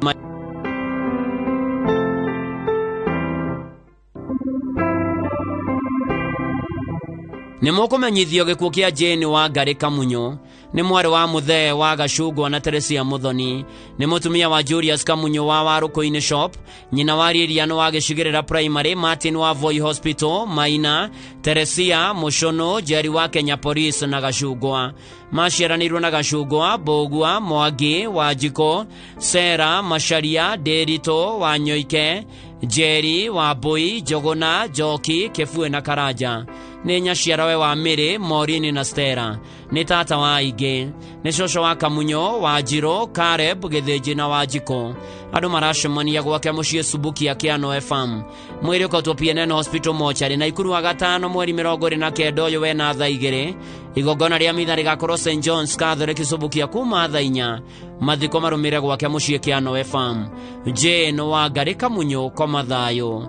S23: Nĩ mũkũmenyithio gĩkuũ kĩa Jane wa Ngari Kamunyo, nĩ mwarĩ wa Muthee wa Gacungwa na Teresia Muthoni, nĩ mũtumia wa Julius Kamunyo wa Warũkũ-inĩ Shop, nyina wa Lilian wa Gĩcigĩrĩra Primary, Martin wa Voi Hospital, Maina, Teresia Mũcono, Jerry wa Kenya Police na Gacungwa. Maciaranĩirwo na Gacungwa, Mbũgua, Mwangi, Wanjiko, Sera, Macharia, Ndĩritũ, wa Nyoike, Jerry, wa Mbui, Njogona, Njoki, Kĩbue na Karanja. Nĩ nyaciarawe wa Mĩrĩ, Morini na Stella. Nĩ tata wa aingĩ. Nĩ cũcũ wa Kamunyo, wa Njirũ, Caleb, Gĩthĩnji na Wanjiko. Andũ maracemania gwake mũciĩ Subukia Kiano FM. Mwĩrĩ ũkautwo PNN Hospital Mortuary na Ikuru wa gatano mweri 29 ũyũ wena thaa 2. Igongona rĩa mitha rĩgakorwo St John's Catholic Subukia kuma thaa 4. Mathiko marũmĩrĩre gwake mũciĩ Kiano FM. Jane wa Ngari Kamunyo koma thayũ.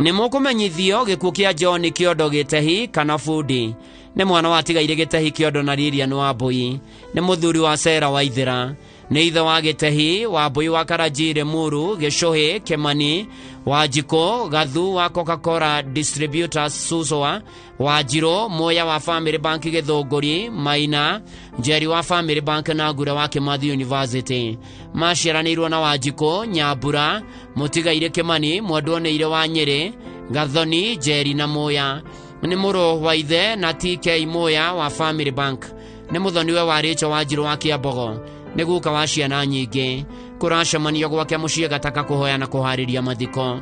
S23: Nĩ mũkũmenyithio gĩkuũ kĩa John Kĩondo Gĩtehi kana Budi. Nĩ mwana wa tigaire Gĩtehi Kĩondo na Lilian wa Mbui. Nĩ mũthuri wa Sera wa Ithera. Nĩ ithe wa Gĩtehi wa Mbui wa Karajire Muru, Gĩcũhĩ, Kĩmani, Wanjiko, Gathu wa Coca-Cola Distributors Suswa, Wanjirũ, Moya wa Family Bank Gĩthũngũri, Maina, Jerry wa Family Bank na Ngura wa Kimathi University. Maciaranĩirwo na Wanjiko, Nyambura, mũtigaire Kĩmani, Mwendwoneire wa Nyeri, Gathoni, Jerry na Moya. Nĩ mũrũ wa ithe na TK Moya wa Family Bank. Nĩ mũthoniwe wa Rachel Wanjirũ wa Kiambogo. Nĩ guka wa ciana nyingĩ. Kũracemanio gwake mũciĩ Gataka kũhoya na kũharĩria mathiko.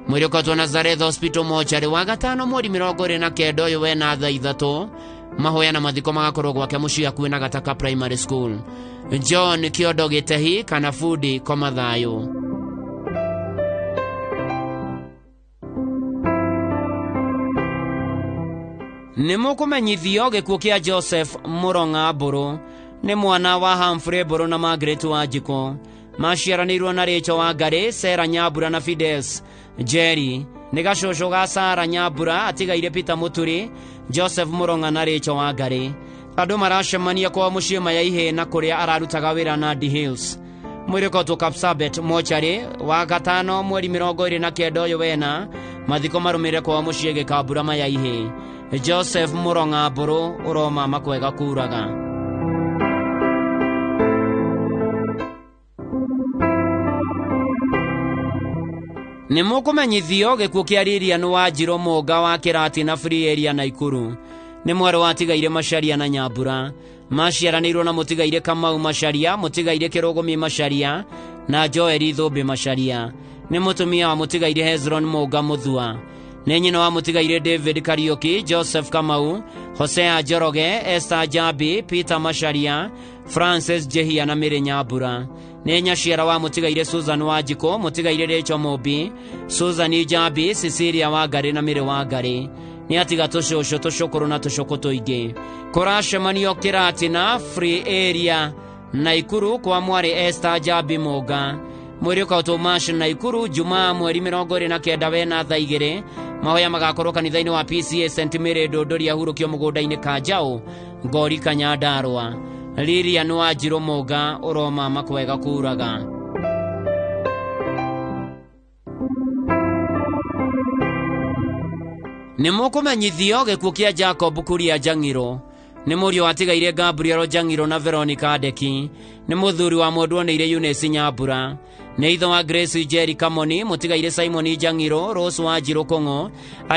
S23: Mwĩrĩ ũkatwo Nazareth Hospital Mortuary wa gatano mweri 29 ũyũ wena thaa 3. Mahoya na mathiko magakorwo gwake mũciĩ hakuhĩ na Gataka Primary School. John Kĩondo Gĩtehi kana Budi koma thayũ. Nĩ mũkũmenyithio gĩkuũ kĩa Joseph Mũrong'a Mbũrũ. Nĩ mwana wa Humphrey Mbũrũ na Margaret Wanjiko. Maciaranĩirwo na Rachel wa Ngari, Sera Nyambura na Fides Jerry. Nĩ gacũcũ ga Sara Nyambura atigaire Peter Mũturi, Joseph Mũrong'a na Rachel wa Ngari. Andũ maracemania kwa mũciĩ Mayaihĩ na kũrĩa ararutaga wĩra Nandi Hills. Mwĩrĩ ũkatwo Kapsabet Mortuary wa gatano mweri 29 ũyũ wena. Mathiko marũmĩrĩre kwa mũciĩ Gĩkambura Mayaihĩ. Joseph Mũrong'a Mbũrũ ũroma makwega kuraga. Nĩ mũkũmenyithio gĩkuũ kĩa Lilian wa Njirũ Mũnga wa Kĩrati na Free Area na Ikuru. Nĩ mwarĩ wa tigaire Macharia na Nyambura. Maciaranĩirwo na mũtigaire Kamau Macharia, mũtigaire Kĩrũgũmi Macharia na Joel Thũmbĩ Macharia. Nĩ mũtumia wa mũtigaire Hezron Mũnga Mũthua. Nĩ nyina wa mũtigaire David Kariuki, Joseph Kamau, Hosea Njoroge, Esther Jambi, Peter Macharia, Francis Jehia na Mĩrĩ Nyambura. Nĩ nyaciara wa mũtigaire Susan Wanjiko, mũtigaire Rachel Mũmbi, Susan Jambi, Cecilia wa Ngari na Mĩrĩ wa Ngari. Nĩ atiga tũcũcũ tũcũkũrũ na tũcũkũ tũingĩ. Kũracemanio Kĩrati na Free Area na Ikuru kwa mwarĩ Esther Jambi Mũnga. Mwĩrĩ ũkautwo Mash na Ikuru Jumaa mweri 29 wena thaa 2. Mahoya magakorwo kanitha-inĩ wa PCA St Mary Ndũndũri ahurũkio mũgũnda-inĩ ka Njaũ, Ngori Kanyandarũa. Lilian wa Njirũ Mũnga ũroma makwega kuraga. Nĩ mũkũmenyithio gĩkuũ kĩa Jacob Kuria Njang'irũ. Nĩ mũriũ watigaire Gabriel Njang'irũ na Veronica Ndeki. Nĩ mũthuri wa Mwendwoneire Eunice Nyambura. Nĩ ithe wa Grace Jerry Kamoni, mũtigaire Simon Njang'irũ, Rose wa Njirũ Kũng'ũ,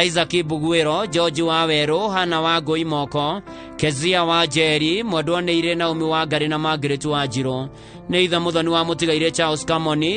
S23: Isaac Bugwĩro, George wa Werũ, Hana wa Ngũi Moko, Kezia wa Jerry, Mwendwoneire Naomi wa Ngari na Margaret wa Njirũ. Nĩ ithe mũthoni wa mũtigaire Charles Kamoni,